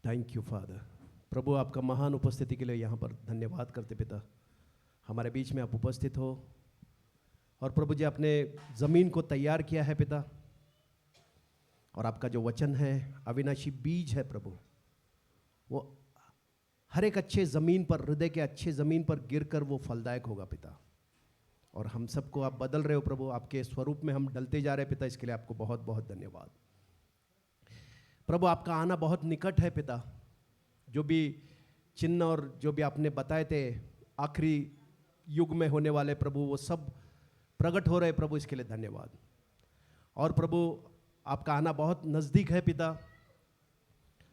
Thank you father. प्रभु आपका महान उपस्थिति के लिए यहाँ पर धन्यवाद करते पिता। हमारे बीच में आप उपस्थित हो और प्रभु जी आपने ज़मीन को तैयार किया है पिता, और आपका जो वचन है अविनाशी बीज है प्रभु, वो हर एक अच्छे ज़मीन पर, हृदय के अच्छे ज़मीन पर गिरकर वो फलदायक होगा पिता। और हम सबको आप बदल रहे हो प्रभु, आपके स्वरूप में हम डलते जा रहे हैं पिता, इसके लिए आपको बहुत बहुत धन्यवाद। प्रभु आपका आना बहुत निकट है पिता। जो भी चिन्ह और जो भी आपने बताए थे आखिरी युग में होने वाले प्रभु, वो सब प्रकट हो रहे प्रभु, इसके लिए धन्यवाद। और प्रभु आपका आना बहुत नज़दीक है पिता।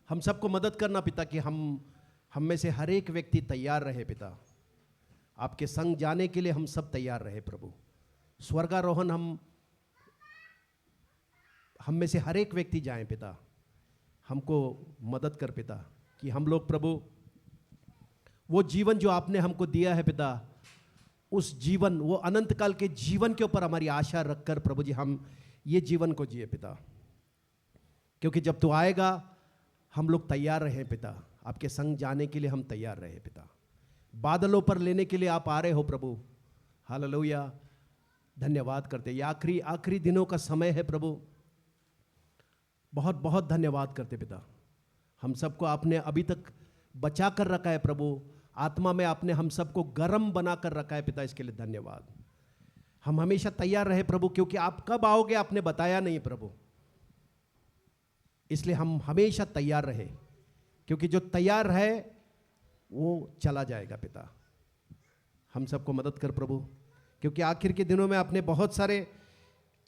हम सबको मदद करना पिता कि हम में से हर एक व्यक्ति तैयार रहे पिता, आपके संग जाने के लिए हम सब तैयार रहे प्रभु। स्वर्गारोहण हम में से हर एक व्यक्ति जाएं पिता। हमको मदद कर पिता कि हम लोग प्रभु वो जीवन जो आपने हमको दिया है पिता, उस जीवन, वो अनंत काल के जीवन के ऊपर हमारी आशा रखकर प्रभु जी हम ये जीवन को जिए पिता। क्योंकि जब तू आएगा हम लोग तैयार रहे पिता, आपके संग जाने के लिए हम तैयार रहे पिता। बादलों पर लेने के लिए आप आ रहे हो प्रभु। हालेलुया, धन्यवाद करते। ये आखिरी दिनों का समय है प्रभु, बहुत बहुत धन्यवाद करते पिता। हम सबको आपने अभी तक बचा कर रखा है प्रभु, आत्मा में आपने हम सबको गर्म बना कर रखा है पिता, इसके लिए धन्यवाद। हम हमेशा तैयार रहे प्रभु, क्योंकि आप कब आओगे आपने बताया नहीं प्रभु, इसलिए हम हमेशा तैयार रहे, क्योंकि जो तैयार है वो चला जाएगा पिता। हम सबको मदद कर प्रभु, क्योंकि आखिर के दिनों में आपने बहुत सारे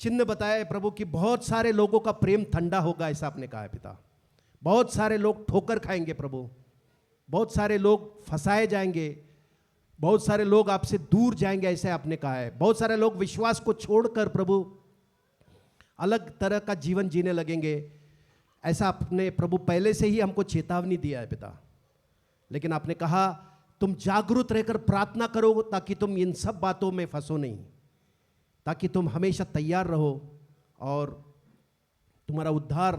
चिन्ह बताए प्रभु कि बहुत सारे लोगों का प्रेम ठंडा होगा, ऐसा आपने कहा है पिता। बहुत सारे लोग ठोकर खाएंगे प्रभु, बहुत सारे लोग फंसाए जाएंगे, बहुत सारे लोग आपसे दूर जाएंगे, ऐसे आपने कहा है। बहुत सारे लोग विश्वास को छोड़कर प्रभु अलग तरह का जीवन जीने लगेंगे, ऐसा आपने प्रभु पहले से ही हमको चेतावनी दिया है पिता। लेकिन आपने कहा तुम जागरूक रहकर प्रार्थना करो ताकि तुम इन सब बातों में फंसो नहीं, ताकि तुम हमेशा तैयार रहो और तुम्हारा उद्धार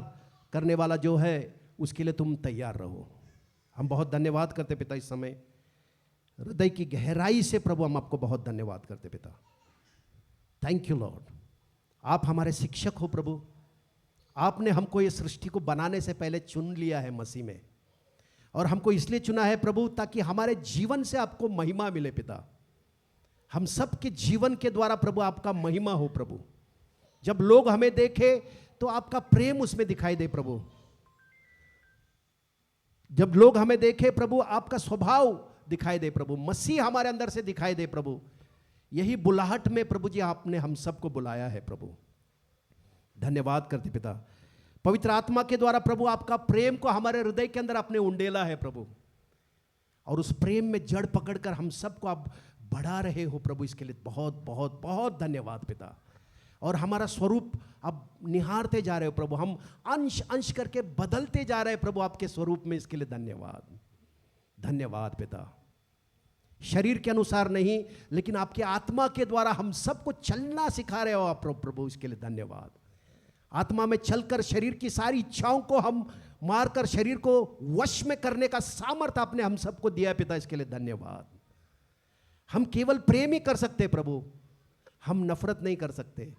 करने वाला जो है उसके लिए तुम तैयार रहो। हम बहुत धन्यवाद करते पिता, इस समय हृदय की गहराई से प्रभु हम आपको बहुत धन्यवाद करते पिता। Thank you Lord. आप हमारे शिक्षक हो प्रभु, आपने हमको ये सृष्टि को बनाने से पहले चुन लिया है मसीह में, और हमको इसलिए चुना है प्रभु ताकि हमारे जीवन से आपको महिमा मिले पिता। हम सब के जीवन के द्वारा प्रभु आपका महिमा हो प्रभु। जब लोग हमें देखे तो आपका प्रेम उसमें दिखाई दे प्रभु। जब लोग हमें देखे प्रभु आपका स्वभाव दिखाई दे प्रभु, मसीह हमारे अंदर से दिखाई दे प्रभु। यही बुलाहट में प्रभु जी आपने हम सबको बुलाया है प्रभु। धन्यवाद करते पिता। पवित्र आत्मा के द्वारा प्रभु आपका प्रेम को हमारे हृदय के अंदर आपने उंडेला है प्रभु, और उस प्रेम में जड़ पकड़कर हम सबको आप बढ़ा रहे हो प्रभु, इसके लिए बहुत बहुत बहुत धन्यवाद पिता। और हमारा स्वरूप अब निहारते जा रहे हो प्रभु, हम अंश अंश करके बदलते जा रहे हैं प्रभु आपके स्वरूप में, इसके लिए धन्यवाद। धन्यवाद पिता। शरीर के अनुसार नहीं, लेकिन आपके आत्मा के द्वारा हम सबको चलना सिखा रहे हो आप प्रभु, इसके लिए धन्यवाद। आत्मा में चलकर शरीर की सारी इच्छाओं को हम मारकर शरीर को वश में करने का सामर्थ्य आपने हम सबको दिया है पिता, इसके लिए धन्यवाद। हम केवल प्रेम ही कर सकते प्रभु, हम नफरत नहीं कर सकते,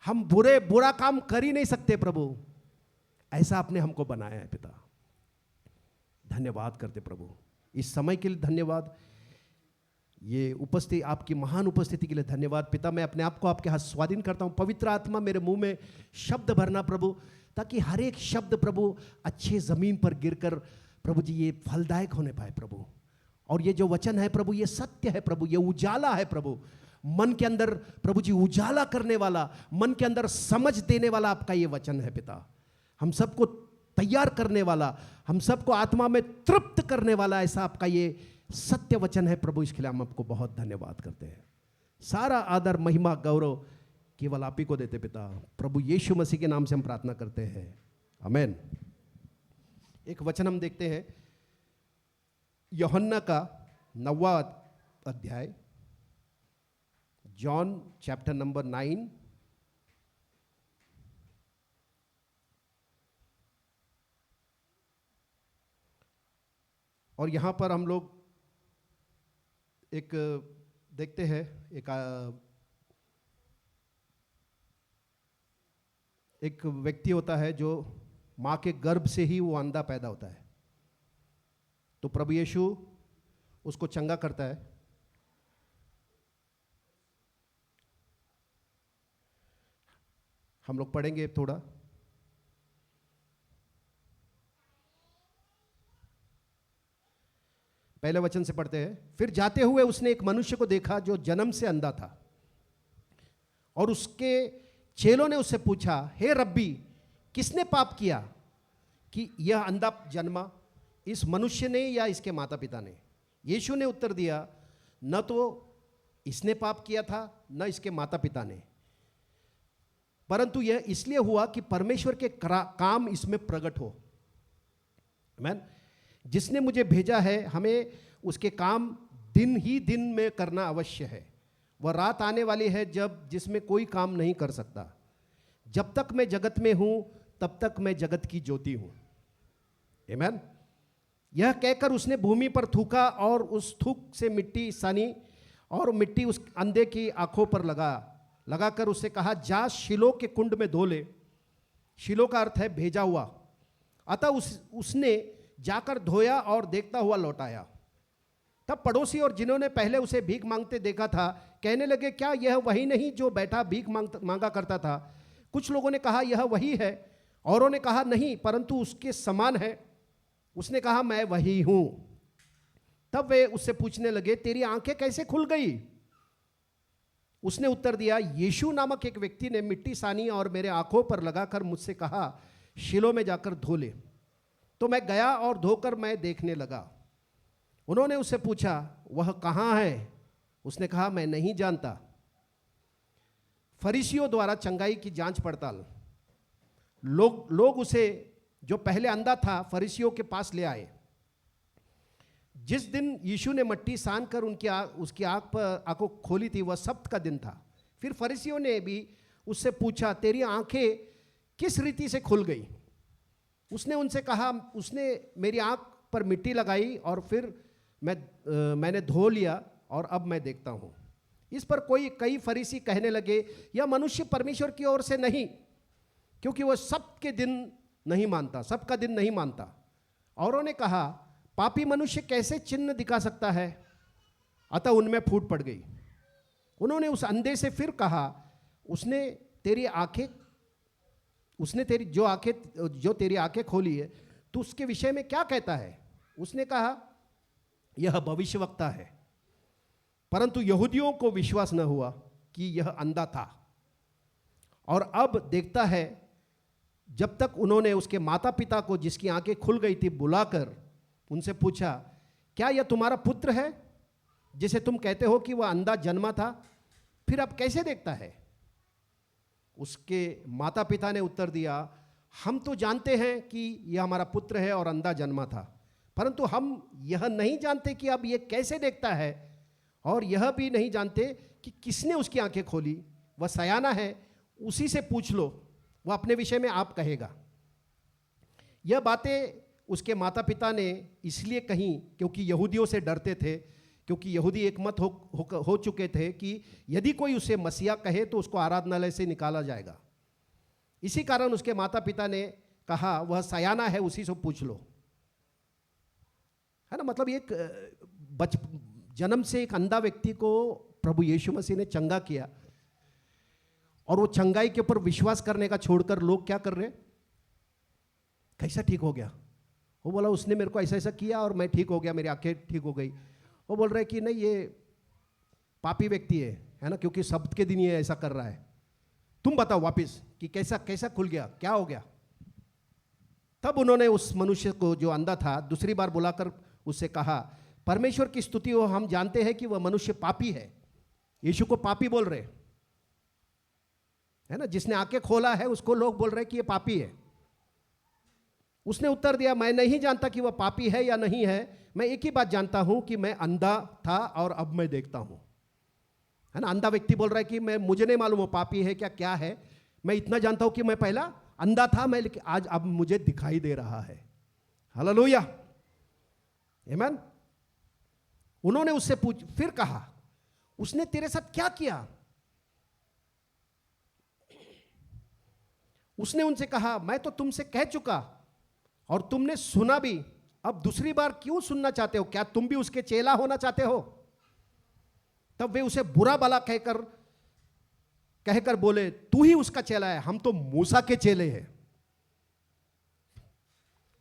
हम बुरा काम कर ही नहीं सकते प्रभु, ऐसा आपने हमको बनाया है पिता। धन्यवाद करते प्रभु, इस समय के लिए धन्यवाद, ये उपस्थिति आपकी महान उपस्थिति के लिए धन्यवाद पिता। मैं अपने आप को आपके हाथ स्वाधीन करता हूँ। पवित्र आत्मा मेरे मुंह में शब्द भरना प्रभु, ताकि हर एक शब्द प्रभु अच्छे ज़मीन पर गिरकर प्रभु जी ये फलदायक होने पाए प्रभु। और ये जो वचन है प्रभु, ये सत्य है प्रभु, ये उजाला है प्रभु, मन के अंदर प्रभु जी उजाला करने वाला, मन के अंदर समझ देने वाला आपका ये वचन है पिता। हम सबको तैयार करने वाला, हम सबको आत्मा में तृप्त करने वाला ऐसा आपका ये सत्य वचन है प्रभु, इसके लिए हम आपको बहुत धन्यवाद करते हैं। सारा आदर महिमा गौरव केवल आप ही को देते पिता, प्रभु यीशु मसीह के नाम से हम प्रार्थना करते हैं, आमेन। एक वचन हम देखते हैं यूहन्ना का 9वां अध्याय, जॉन चैप्टर नंबर 9 और यहाँ पर हम लोग एक देखते हैं, एक व्यक्ति होता है जो माँ के गर्भ से ही वो अंधा पैदा होता है। तो प्रभु यीशु उसको चंगा करता है। हम लोग पढ़ेंगे थोड़ा। पहले वचन से पढ़ते हैं। फिर जाते हुए उसने एक मनुष्य को देखा जो जन्म से अंधा था, और उसके चेलों ने उससे पूछा, हे रब्बी, किसने पाप किया कि यह अंधा जन्मा, इस मनुष्य ने या इसके माता पिता ने? यीशु ने उत्तर दिया, न तो इसने पाप किया था न इसके माता पिता ने, परंतु यह इसलिए हुआ कि परमेश्वर के काम इसमें प्रकट हो। आमीन। जिसने मुझे भेजा है, हमें उसके काम दिन ही दिन में करना अवश्य है। वह रात आने वाली है जब जिसमें कोई काम नहीं कर सकता। जब तक मैं जगत में हूं तब तक मैं जगत की ज्योति हूं। आमीन। यह कहकर उसने भूमि पर थूका और उस थूक से मिट्टी सानी और मिट्टी उस अंधे की आंखों पर लगाकर उससे कहा, जा शिलो के कुंड में धो ले। शिलो का अर्थ है भेजा हुआ। अतः उसने जाकर धोया और देखता हुआ लौट आया। तब पड़ोसी और जिन्होंने पहले उसे भीख मांगते देखा था कहने लगे, क्या यह वही नहीं जो बैठा भीख मांगा करता था? कुछ लोगों ने कहा, यह वही है। औरों ने कहा, नहीं, परंतु उसके समान है। उसने कहा, मैं वही हूं। तब वे उससे पूछने लगे, तेरी आंखें कैसे खुल गई? उसने उत्तर दिया, यीशु नामक एक व्यक्ति ने मिट्टी सानी और मेरे आंखों पर लगाकर मुझसे कहा, शिलो में जाकर धो ले। तो मैं गया और धोकर मैं देखने लगा। उन्होंने उससे पूछा, वह कहाँ है? उसने कहा, मैं नहीं जानता। फरीसियों द्वारा चंगाई की जांच पड़ताल। लोग उसे, जो पहले अंधा था, फरीसियों के पास ले आए। जिस दिन यीशु ने मट्टी सान कर उसकी आंखों खोली थी, वह सब्त का दिन था। फिर फरीसियों ने भी उससे पूछा, तेरी आंखें किस रीति से खुल गई? उसने उनसे कहा, उसने मेरी आंख पर मिट्टी लगाई और फिर मैंने धो लिया और अब मैं देखता हूं। इस पर कई फरीसी कहने लगे, यह मनुष्य परमेश्वर की ओर से नहीं, क्योंकि वह सबका दिन नहीं मानता। औरों ने कहा, पापी मनुष्य कैसे चिन्ह दिखा सकता है? अतः उनमें फूट पड़ गई। उन्होंने उस अंधे से फिर कहा, उसने तेरी आंखें खोली है, तो उसके विषय में क्या कहता है? उसने कहा, यह भविष्यवक्ता है। परंतु यहूदियों को विश्वास न हुआ कि यह अंधा था, और अब देखता है। जब तक उन्होंने उसके माता पिता को, जिसकी आंखें खुल गई थी, बुलाकर उनसे पूछा, क्या यह तुम्हारा पुत्र है जिसे तुम कहते हो कि वह अंधा जन्मा था? फिर अब कैसे देखता है? उसके माता पिता ने उत्तर दिया, हम तो जानते हैं कि यह हमारा पुत्र है और अंधा जन्मा था, परंतु हम यह नहीं जानते कि अब यह कैसे देखता है, और यह भी नहीं जानते कि किसने उसकी आंखें खोली। वह सयाना है, उसी से पूछ लो, वह अपने विषय में आप कहेगा। यह बातें उसके माता पिता ने इसलिए कहीं क्योंकि यहूदियों से डरते थे, क्योंकि यहूदी एकमत हो चुके थे कि यदि कोई उसे मसीहा कहे तो उसको आराधनालय से निकाला जाएगा। इसी कारण उसके माता पिता ने कहा, वह सयाना है, उसी से पूछ लो। है ना, मतलब एक जन्म से एक अंधा व्यक्ति को प्रभु यीशु मसीह ने चंगा किया, और वो चंगाई के ऊपर विश्वास करने का छोड़कर लोग क्या कर रहे? कैसा ठीक हो गया? वो बोला, उसने मेरे को ऐसा ऐसा किया और मैं ठीक हो गया, मेरी आंखें ठीक हो गई। वो बोल रहे कि नहीं, ये पापी व्यक्ति है ना, क्योंकि सब्त के दिन ये ऐसा कर रहा है। तुम बताओ वापिस कि कैसा खुल गया, क्या हो गया? तब उन्होंने उस मनुष्य को, जो अंधा था, दूसरी बार बुलाकर उससे कहा, परमेश्वर की स्तुति हो, हम जानते हैं कि वह मनुष्य पापी है। यीशु को पापी बोल रहे है ना, जिसने आंखें खोला है उसको लोग बोल रहे कि ये पापी है। उसने उत्तर दिया, मैं नहीं जानता कि वह पापी है या नहीं है, मैं एक ही बात जानता हूं कि मैं अंधा था और अब मैं देखता हूं। है ना, अंधा व्यक्ति बोल रहा है कि मुझे नहीं मालूम वो पापी है क्या है, मैं इतना जानता हूं कि मैं पहला अंधा था, मैं लेकिन आज अब मुझे दिखाई दे रहा है। हालेलुया। आमीन। उन्होंने उससे फिर कहा, उसने तेरे साथ क्या किया? उसने उनसे कहा, मैं तो तुमसे कह चुका और तुमने सुना भी, अब दूसरी बार क्यों सुनना चाहते हो? क्या तुम भी उसके चेला होना चाहते हो? तब वे उसे बुरा भला कहकर बोले, तू ही उसका चेला है, हम तो मूसा के चेले हैं।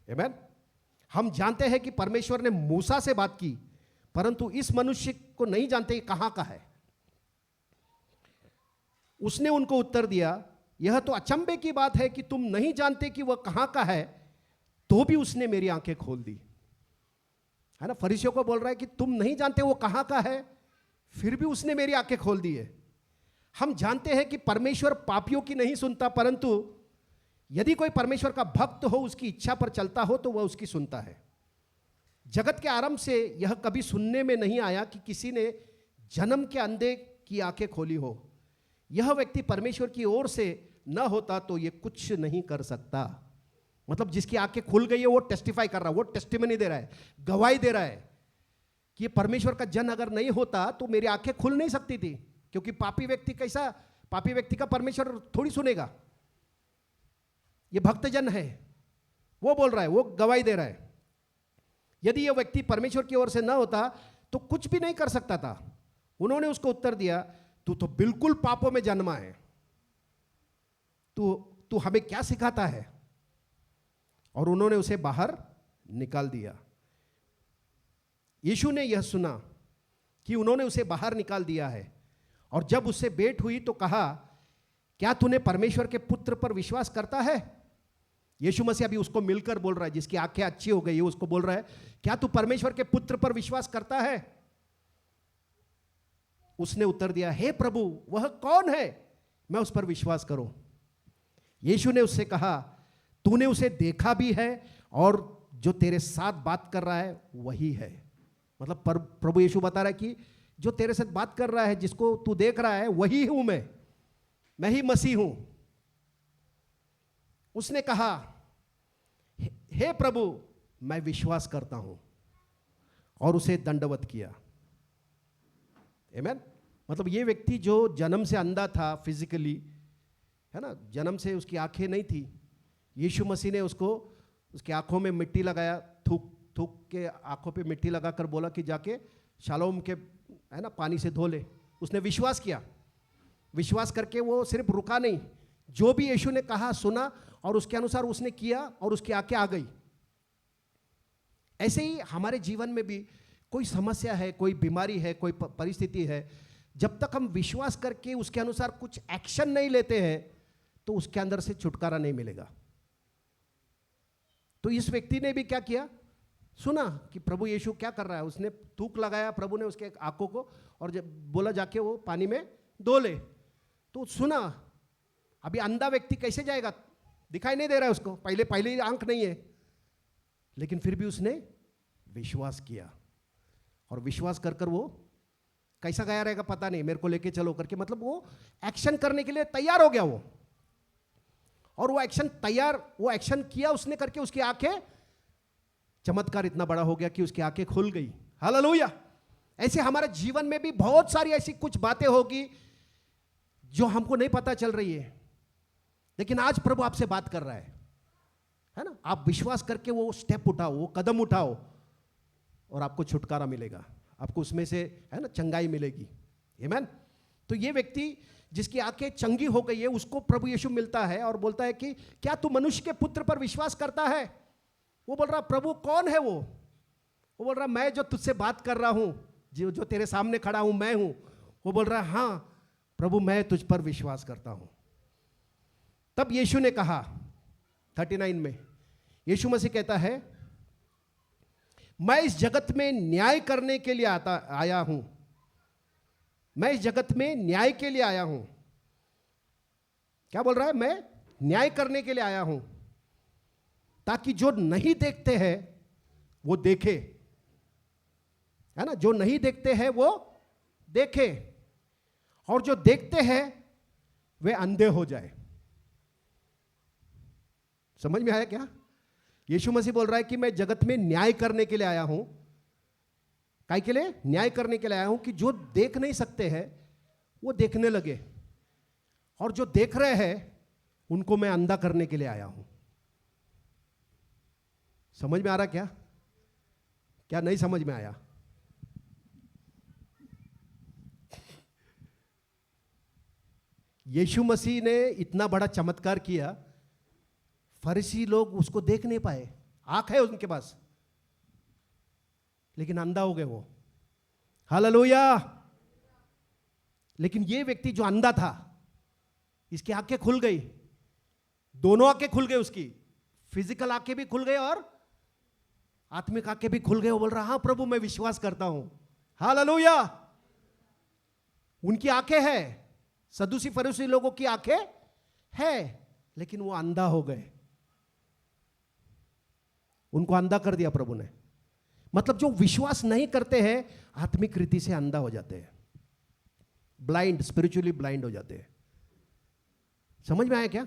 आमीन। हम जानते हैं कि परमेश्वर ने मूसा से बात की, परंतु इस मनुष्य को नहीं जानते कहां का है। उसने उनको उत्तर दिया, यह तो अचंभे की बात है कि तुम नहीं जानते कि वह कहां का है, तो भी उसने मेरी आंखें खोल दी। है ना, फरीसियों को बोल रहा है कि तुम नहीं जानते वो कहां का है, फिर भी उसने मेरी आंखें खोल दी है। हम जानते हैं कि परमेश्वर पापियों की नहीं सुनता, परंतु यदि कोई परमेश्वर का भक्त हो, उसकी इच्छा पर चलता हो, तो वह उसकी सुनता है। जगत के आरंभ से यह कभी सुनने में नहीं आया कि किसी ने जन्म के अंधे की आंखें खोली हो। यह व्यक्ति परमेश्वर की ओर से न होता तो यह कुछ नहीं कर सकता। मतलब जिसकी आंखें खुल गई है वो टेस्टिफाई कर रहा है, वो टेस्टिमनी दे रहा है, गवाही दे रहा है कि परमेश्वर का जन अगर नहीं होता तो मेरी आंखें खुल नहीं सकती थी, क्योंकि पापी व्यक्ति का परमेश्वर थोड़ी सुनेगा। ये भक्तजन है, वो बोल रहा है, वो गवाही दे रहा है। यदि यह व्यक्ति परमेश्वर की ओर से न होता तो कुछ भी नहीं कर सकता था। उन्होंने उसको उत्तर दिया, तू तो बिल्कुल पापों में जन्मा है, तू हमें क्या सिखाता है? और उन्होंने उसे बाहर निकाल दिया। यीशु ने यह सुना कि उन्होंने उसे बाहर निकाल दिया है, और जब उससे भेंट हुई तो कहा, क्या तूने परमेश्वर के पुत्र पर विश्वास करता है? यीशु मसीह अभी उसको मिलकर बोल रहा है, जिसकी आंखें अच्छी हो गई है, उसको बोल रहा है, क्या तू परमेश्वर के पुत्र पर विश्वास करता है? उसने उत्तर दिया, हे प्रभु, वह कौन है, मैं उस पर विश्वास करूं? यीशु ने उससे कहा, तूने उसे देखा भी है, और जो तेरे साथ बात कर रहा है वही है। मतलब प्रभु यीशु बता रहा है कि जो तेरे साथ बात कर रहा है, जिसको तू देख रहा है, वही हूं मैं ही मसीह हूं। उसने कहा, हे प्रभु, मैं विश्वास करता हूं, और उसे दंडवत किया। आमीन। मतलब ये व्यक्ति जो जन्म से अंधा था फिजिकली, है ना, जन्म से उसकी आंखें नहीं थी, यीशु मसीह ने उसको उसकी आंखों में मिट्टी लगाया, थूक के आंखों पे मिट्टी लगाकर बोला कि जाके शालोम के, है ना, पानी से धो ले। उसने विश्वास किया। विश्वास करके वो सिर्फ रुका नहीं, जो भी यीशु ने कहा सुना, और उसके अनुसार उसने किया, और उसकी आंखें आ गई। ऐसे ही हमारे जीवन में भी कोई समस्या है, कोई बीमारी है, कोई परिस्थिति है, जब तक हम विश्वास करके उसके अनुसार कुछ एक्शन नहीं लेते हैं तो उसके अंदर से छुटकारा नहीं मिलेगा। तो इस व्यक्ति ने भी क्या किया, सुना कि प्रभु यीशु क्या कर रहा है, उसने थूक लगाया प्रभु ने उसके आंखों को, और जब बोला जाके वो पानी में धो ले, तो सुना। अभी अंधा व्यक्ति कैसे जाएगा, दिखाई नहीं दे रहा है उसको, पहले आंख नहीं है, लेकिन फिर भी उसने विश्वास किया, और विश्वास कर वो कैसा गया रहेगा पता नहीं, मेरे को लेके चलो करके, मतलब वो एक्शन करने के लिए तैयार हो गया वो, और वो एक्शन किया उसने करके, उसकी आंखें, चमत्कार इतना बड़ा हो गया कि उसकी आंखें खुल गई। हालेलुया। ऐसे हमारे जीवन में भी बहुत सारी ऐसी कुछ बातें होगी जो हमको नहीं पता चल रही है, लेकिन आज प्रभु आपसे बात कर रहा है ना। आप विश्वास करके वो स्टेप उठाओ, वो कदम उठाओ, और आपको छुटकारा मिलेगा, आपको उसमें से, है ना, चंगाई मिलेगी। आमीन। तो ये व्यक्ति जिसकी आंखें चंगी हो गई है, उसको प्रभु यीशु मिलता है और बोलता है कि क्या तू मनुष्य के पुत्र पर विश्वास करता है? वो बोल रहा, प्रभु कौन है वो बोल रहा, मैं जो तुझसे बात कर रहा हूं, जो तेरे सामने खड़ा हूं, मैं हूं। वो बोल रहा, हां प्रभु, मैं तुझ पर विश्वास करता हूं। तब यीशु ने कहा, 39 में यीशु मसीह कहता है, मैं इस जगत में न्याय करने के लिए आया हूं। मैं इस जगत में न्याय के लिए आया हूं। क्या बोल रहा है? मैं न्याय करने के लिए आया हूं, ताकि जो नहीं देखते हैं वो देखे, है ना, जो नहीं देखते हैं वो देखे, और जो देखते हैं वे अंधे हो जाए। समझ में आया क्या? यीशु मसीह बोल रहा है कि मैं जगत में न्याय करने के लिए आया हूं, काय के लिए? न्याय करने के लिए आया हूं कि जो देख नहीं सकते हैं वो देखने लगे, और जो देख रहे हैं उनको मैं अंधा करने के लिए आया हूं। समझ में आ रहा क्या? क्या नहीं समझ में आया? यीशु मसीह ने इतना बड़ा चमत्कार किया, फरीसी लोग उसको देख नहीं पाए। आंख है उनके पास, लेकिन अंधा हो गए वो। हालेलुया। लेकिन ये व्यक्ति जो अंधा था, इसकी आंखें खुल गई, दोनों आंखें खुल गई, उसकी फिजिकल आंखें भी खुल गई और आत्मिक आंखें भी खुल गई। वो बोल रहा, हां प्रभु मैं विश्वास करता हूं। हालेलुया। उनकी आंखें हैं, सदूसी फरीसी लोगों की आंखें है, लेकिन वो अंधा हो गए। उनको अंधा कर दिया प्रभु ने। मतलब जो विश्वास नहीं करते हैं आत्मिक रीति से अंधा हो जाते हैं, ब्लाइंड, स्पिरिचुअली ब्लाइंड हो जाते हैं। समझ में आया क्या?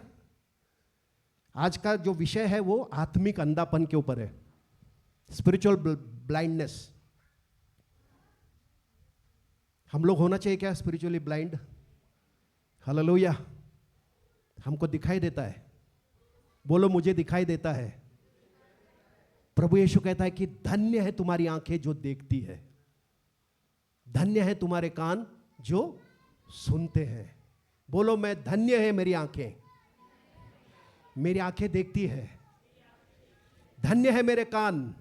आज का जो विषय है वो आत्मिक अंधापन के ऊपर है, स्पिरिचुअल ब्लाइंडनेस। हम लोग होना चाहिए क्या स्पिरिचुअली ब्लाइंड? हालेलुया। हमको दिखाई देता है, बोलो मुझे दिखाई देता है। प्रभु यीशु कहता है कि धन्य है तुम्हारी आंखें जो देखती है, धन्य है तुम्हारे कान जो सुनते हैं। बोलो मैं धन्य है मेरी आंखें, मेरी आंखें देखती है। धन्य है मेरे कान,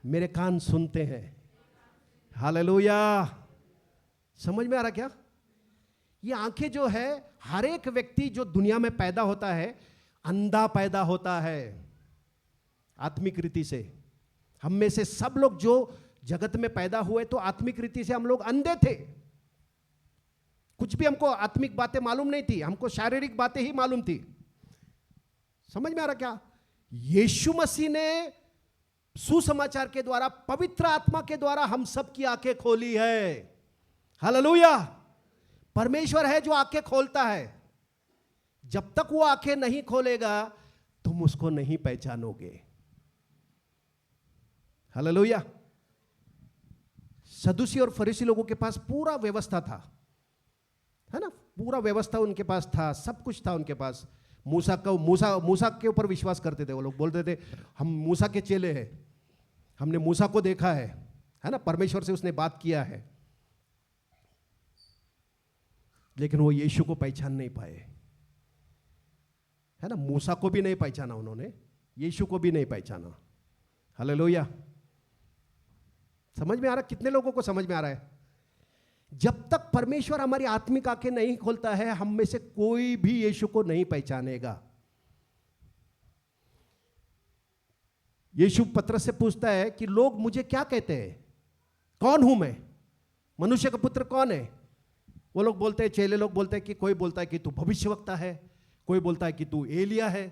मेरे कान सुनते हैं। हालेलुया। समझ में आ रहा क्या? ये आंखें जो है, हर एक व्यक्ति जो दुनिया में पैदा होता है अंधा पैदा होता है आत्मिक रीति से। हम में से सब लोग जो जगत में पैदा हुए तो आत्मिक रीति से हम लोग अंधे थे। कुछ भी हमको आत्मिक बातें मालूम नहीं थी, हमको शारीरिक बातें ही मालूम थी। समझ में आ रहा क्या? यीशु मसीह ने सुसमाचार के द्वारा, पवित्र आत्मा के द्वारा हम सब की आंखें खोली है। हालेलुया। परमेश्वर है जो आंखें खोलता है। जब तक वो आंखें नहीं खोलेगा तुम उसको नहीं पहचानोगे। हालेलुया। सदूसी और फरीसी लोगों के पास पूरा व्यवस्था था, है ना? पूरा व्यवस्था उनके पास था, सब कुछ था उनके पास। मूसा के ऊपर विश्वास करते थे वो लोग। बोलते थे हम मूसा के चेले हैं, हमने मूसा को देखा है ना? परमेश्वर से उसने बात किया है। लेकिन वो यीशु को पहचान नहीं पाए, है ना? मूसा को भी नहीं पहचाना उन्होंने, यीशु को भी नहीं पहचाना। हालेलुया। समझ में आ रहा? कितने लोगों को समझ में आ रहा है? जब तक परमेश्वर हमारी आत्मिक आंखें नहीं खोलता है हम में से कोई भी यीशु को नहीं पहचानेगा। यीशु पतरस से पूछता है कि लोग मुझे क्या कहते हैं, कौन हूं मैं, मनुष्य का पुत्र कौन है? वो लोग बोलते हैं, चेले लोग बोलते हैं कि कोई बोलता है कि तू भविष्यवक्ता है, कोई बोलता है कि तू एलिया है,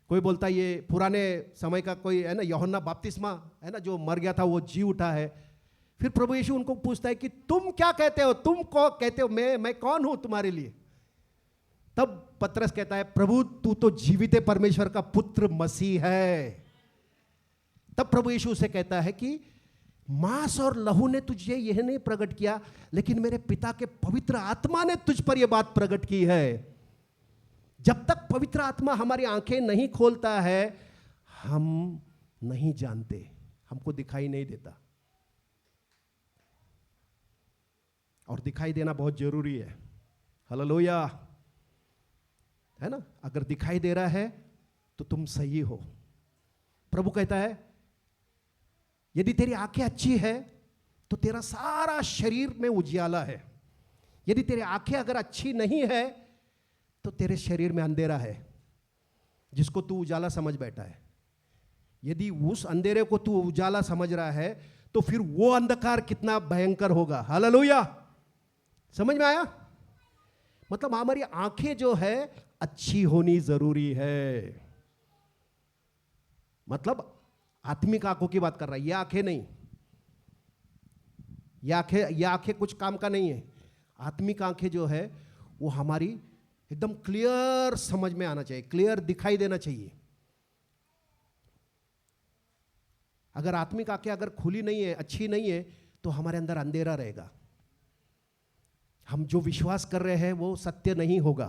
कोई बोलता है ये पुराने समय का कोई है ना, यूहन्ना बपतिस्मा है ना, जो मर गया था वो जी उठा है। फिर प्रभु यीशु उनको पूछता है कि तुम क्या कहते हो, तुम को कहते हो मैं कौन हूं तुम्हारे लिए? तब पतरस कहता है प्रभु तू तो जीवित परमेश्वर का पुत्र मसीह है। तब प्रभु यीशु से कहता है कि मांस और लहू ने तुझे यह नहीं प्रकट किया, लेकिन मेरे पिता के पवित्र आत्मा ने तुझ पर यह बात प्रकट की है। जब तक पवित्र आत्मा हमारी आंखें नहीं खोलता है हम नहीं जानते, हमको दिखाई नहीं देता। और दिखाई देना बहुत जरूरी है। हालेलुया, है ना? अगर दिखाई दे रहा है तो तुम सही हो। प्रभु कहता है यदि तेरी आंखें अच्छी है तो तेरा सारा शरीर में उजियाला है। यदि तेरी आंखें अगर अच्छी नहीं है तो तेरे शरीर में अंधेरा है, जिसको तू उजाला समझ बैठा है। यदि उस अंधेरे को तू उजाला समझ रहा है तो फिर वो अंधकार कितना भयंकर होगा। हालेलुया, समझ में आया? मतलब हमारी आंखें जो है अच्छी होनी जरूरी है। मतलब आत्मिक आंखों की बात कर रहा है, ये आंखें नहीं। ये आंखें कुछ काम का नहीं है। आत्मिक आंखें जो है वो हमारी एकदम क्लियर समझ में आना चाहिए, क्लियर दिखाई देना चाहिए। अगर आत्मिक आंखें अगर खुली नहीं है, अच्छी नहीं है, तो हमारे अंदर अंधेरा रहेगा। हम जो विश्वास कर रहे हैं वो सत्य नहीं होगा।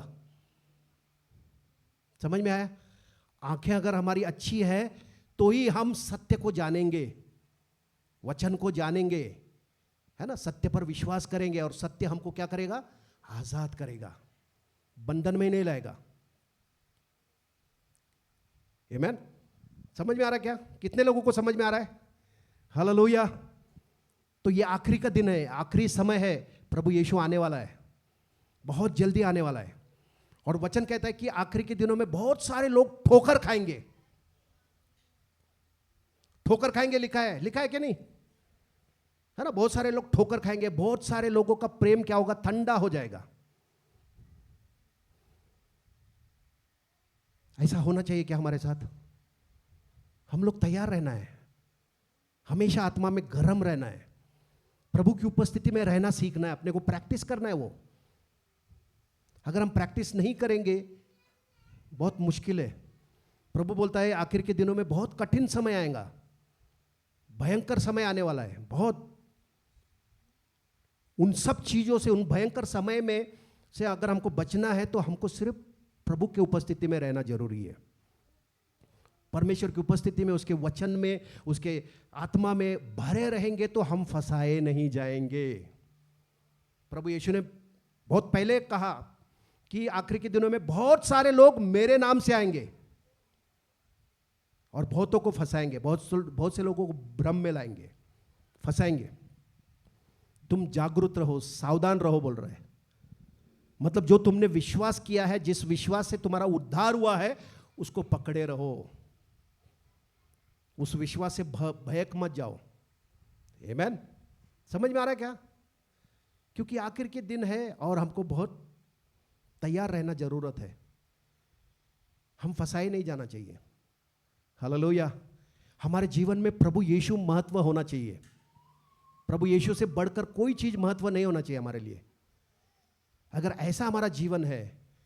समझ में आया? आंखें अगर हमारी अच्छी है तो ही हम सत्य को जानेंगे, वचन को जानेंगे, है ना, सत्य पर विश्वास करेंगे, और सत्य हमको क्या करेगा? आजाद करेगा, बंधन में नहीं लाएगा। आमीन? समझ में आ रहा है क्या? कितने लोगों को समझ में आ रहा है? हालेलुया। तो ये आखिरी का दिन है, आखिरी समय है, प्रभु यीशु आने वाला है, बहुत जल्दी आने वाला है। और वचन कहता है कि आखिरी के दिनों में बहुत सारे लोग ठोकर खाएंगे। ठोकर खाएंगे लिखा है कि नहीं? है ना, बहुत सारे लोग ठोकर खाएंगे, बहुत सारे लोगों का प्रेम क्या होगा? ठंडा हो जाएगा। ऐसा होना चाहिए क्या हमारे साथ? हम लोग तैयार रहना है, हमेशा आत्मा में गर्म रहना है, प्रभु की उपस्थिति में रहना सीखना है, अपने को प्रैक्टिस करना है वो। अगर हम प्रैक्टिस नहीं करेंगे बहुत मुश्किल है। प्रभु बोलता है आखिर के दिनों में बहुत कठिन समय आएगा, भयंकर समय आने वाला है बहुत। उन सब चीजों से, उन भयंकर समय में से अगर हमको बचना है तो हमको सिर्फ प्रभु की उपस्थिति में रहना जरूरी है। परमेश्वर की उपस्थिति में, उसके वचन में, उसके आत्मा में भरे रहेंगे तो हम फंसाए नहीं जाएंगे। प्रभु यीशु ने बहुत पहले कहा कि आखिरी के दिनों में बहुत सारे लोग मेरे नाम से आएंगे और बहुतों को फंसाएंगे, बहुत से लोगों को भ्रम में लाएंगे, फंसाएंगे। तुम जागरूक रहो, सावधान रहो बोल रहे हैं। मतलब जो तुमने विश्वास किया है, जिस विश्वास से तुम्हारा उद्धार हुआ है, उसको पकड़े रहो, उस विश्वास से भयक मत जाओ। आमीन? समझ में आ रहा है क्या? क्योंकि आखिर के दिन है और हमको बहुत तैयार रहना जरूरत है। हम फंसाए नहीं जाना चाहिए। हालेलुया। हमारे जीवन में प्रभु यीशु महत्व होना चाहिए। प्रभु यीशु से बढ़कर कोई चीज महत्व नहीं होना चाहिए हमारे लिए। अगर ऐसा हमारा जीवन है,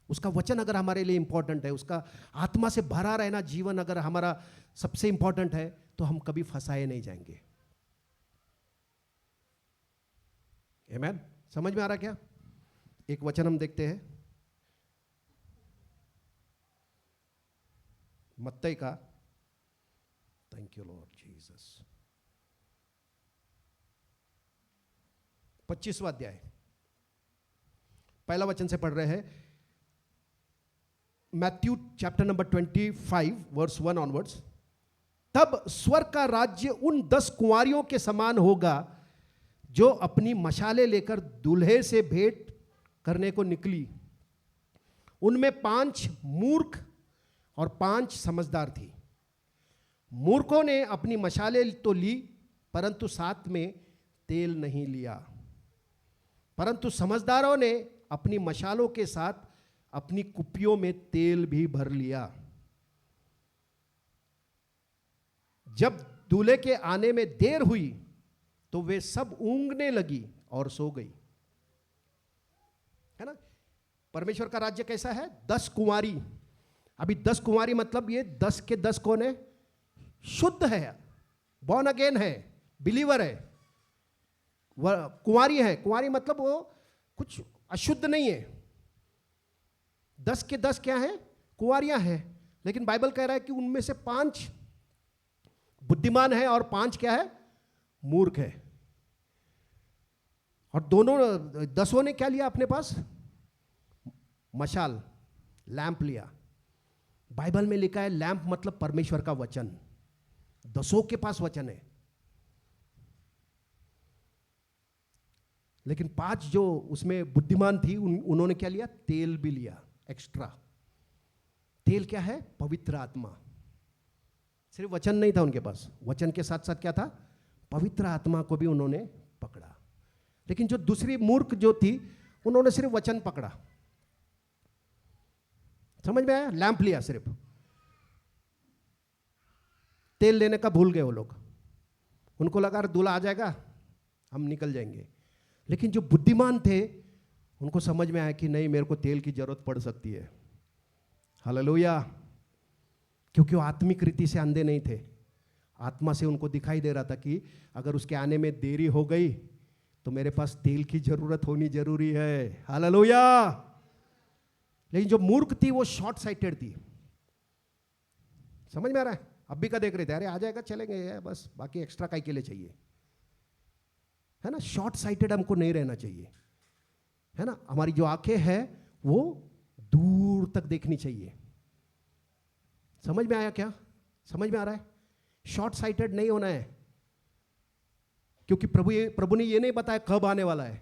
उसका वचन अगर हमारे लिए इंपॉर्टेंट है, उसका आत्मा से भरा रहना जीवन अगर हमारा सबसे इंपॉर्टेंट है, तो हम कभी फंसाए नहीं जाएंगे। आमीन? समझ में आ रहा क्या? एक वचन हम देखते हैं, मत्ती का, थैंक यू लॉर्ड जीसस, 25वां अध्याय, पहला वचन से पढ़ रहे हैं। Matthew chapter number 25 verse 1 onwards. तब स्वर्ग का राज्य उन 10 कुंवारियों के समान होगा जो अपनी मशालें लेकर दूल्हे से भेंट करने को निकली। उनमें 5 मूर्ख और 5 समझदार थी। मूर्खों ने अपनी मशालें तो ली, परंतु साथ में तेल नहीं लिया। परंतु समझदारों ने अपनी मशालों के साथ अपनी कुप्पियों में तेल भी भर लिया। जब दूल्हे के आने में देर हुई तो वे सब ऊँघने लगी और सो गई। है ना? परमेश्वर का राज्य कैसा है? 10 कुंवारी। अभी 10 कुंवारी मतलब ये 10 के 10 कौन है? शुद्ध है, बॉर्न अगेन है, बिलीवर है, कुंवारी है। कुंवारी मतलब वो कुछ अशुद्ध नहीं है। 10 के 10 क्या है? कुंवारियां हैं। लेकिन बाइबल कह रहा है कि उनमें से 5 बुद्धिमान है और 5 क्या है? मूर्ख है। और दोनों 10 ने क्या लिया अपने पास? मशाल, लैंप लिया। बाइबल में लिखा है लैंप मतलब परमेश्वर का वचन। 10 के पास वचन है, लेकिन 5 जो उसमें बुद्धिमान थी उन्होंने क्या लिया? तेल भी लिया एक्स्ट्रा। तेल क्या है? पवित्र आत्मा। सिर्फ वचन नहीं था उनके पास, वचन के साथ साथ क्या था? पवित्र आत्मा को भी उन्होंने पकड़ा। लेकिन जो दूसरी मूर्ख जो थी, उन्होंने सिर्फ वचन पकड़ा। समझ में आया? लैंप लिया सिर्फ, तेल लेने का भूल गए वो लोग। उनको लगा दूल्हा आ जाएगा, हम निकल जाएंगे। लेकिन जो बुद्धिमान थे उनको समझ में आया कि नहीं, मेरे को तेल की जरूरत पड़ सकती है। हालेलुया। क्योंकि वो आत्मिक रीति से अंधे नहीं थे, आत्मा से उनको दिखाई दे रहा था कि अगर उसके आने में देरी हो गई तो मेरे पास तेल की जरूरत होनी जरूरी है। हालेलुया। लेकिन जो मूर्ख थी वो शॉर्ट साइटेड थी। समझ में आ रहा है? अभी का देख रहे थे, अरे आ जाएगा चलेंगे बस, बाकी एक्स्ट्रा काय के लिए चाहिए, है ना। शॉर्ट साइटेड हमको नहीं रहना चाहिए, है ना। हमारी जो आंखें हैं वो दूर तक देखनी चाहिए। समझ में आया क्या? समझ में आ रहा है? शॉर्ट साइटेड नहीं होना है, क्योंकि प्रभु ने ये नहीं बताया कब आने वाला है।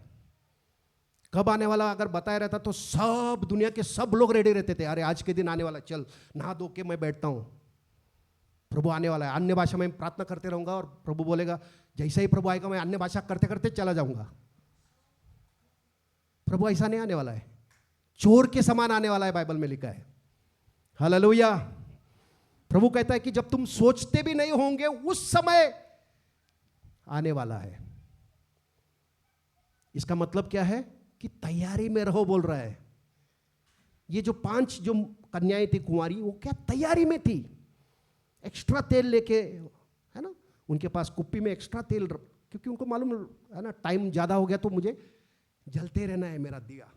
कब आने वाला अगर बताया रहता तो सब दुनिया के सब लोग रेडी रहते थे, अरे आज के दिन आने वाला, चल नहा धो के मैं बैठता हूं, प्रभु आने वाला है, अन्य भाषा में प्रार्थना करते रहूंगा और प्रभु बोलेगा जैसे ही प्रभु आएगा मैं अन्य भाषा करते करते चला जाऊंगा। प्रभु ऐसा नहीं आने वाला है, चोर के समान आने वाला है, बाइबल में लिखा है। हालेलुया। प्रभु कहता है कि जब तुम सोचते भी नहीं होंगे उस समय आने वाला है। इसका मतलब क्या है कि तैयारी में रहो बोल रहा है। ये जो 5 जो कन्याएं थी कुंवारी, वो क्या तैयारी में थी, एक्स्ट्रा तेल लेके, है ना, उनके पास कुप्पी में एक्स्ट्रा तेल, क्योंकि उनको मालूम है ना टाइम ज्यादा हो गया तो मुझे जलते रहना है मेरा दिया।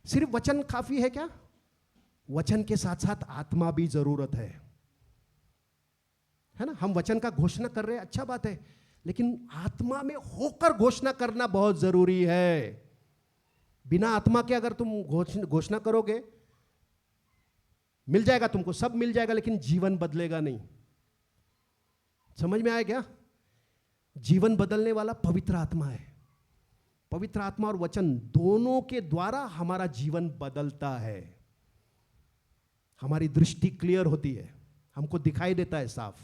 सिर्फ वचन काफी है क्या? वचन के साथ साथ आत्मा भी जरूरत है ना। हम वचन का घोषणा कर रहे हैं, अच्छा बात है, लेकिन आत्मा में होकर घोषणा करना बहुत जरूरी है। बिना आत्मा के अगर तुम घोषणा करोगे, मिल जाएगा तुमको, सब मिल जाएगा, लेकिन जीवन बदलेगा नहीं। समझ में आया क्या? जीवन बदलने वाला पवित्र आत्मा है। पवित्र आत्मा और वचन दोनों के द्वारा हमारा जीवन बदलता है। हमारी दृष्टि क्लियर होती है, हमको दिखाई देता है साफ।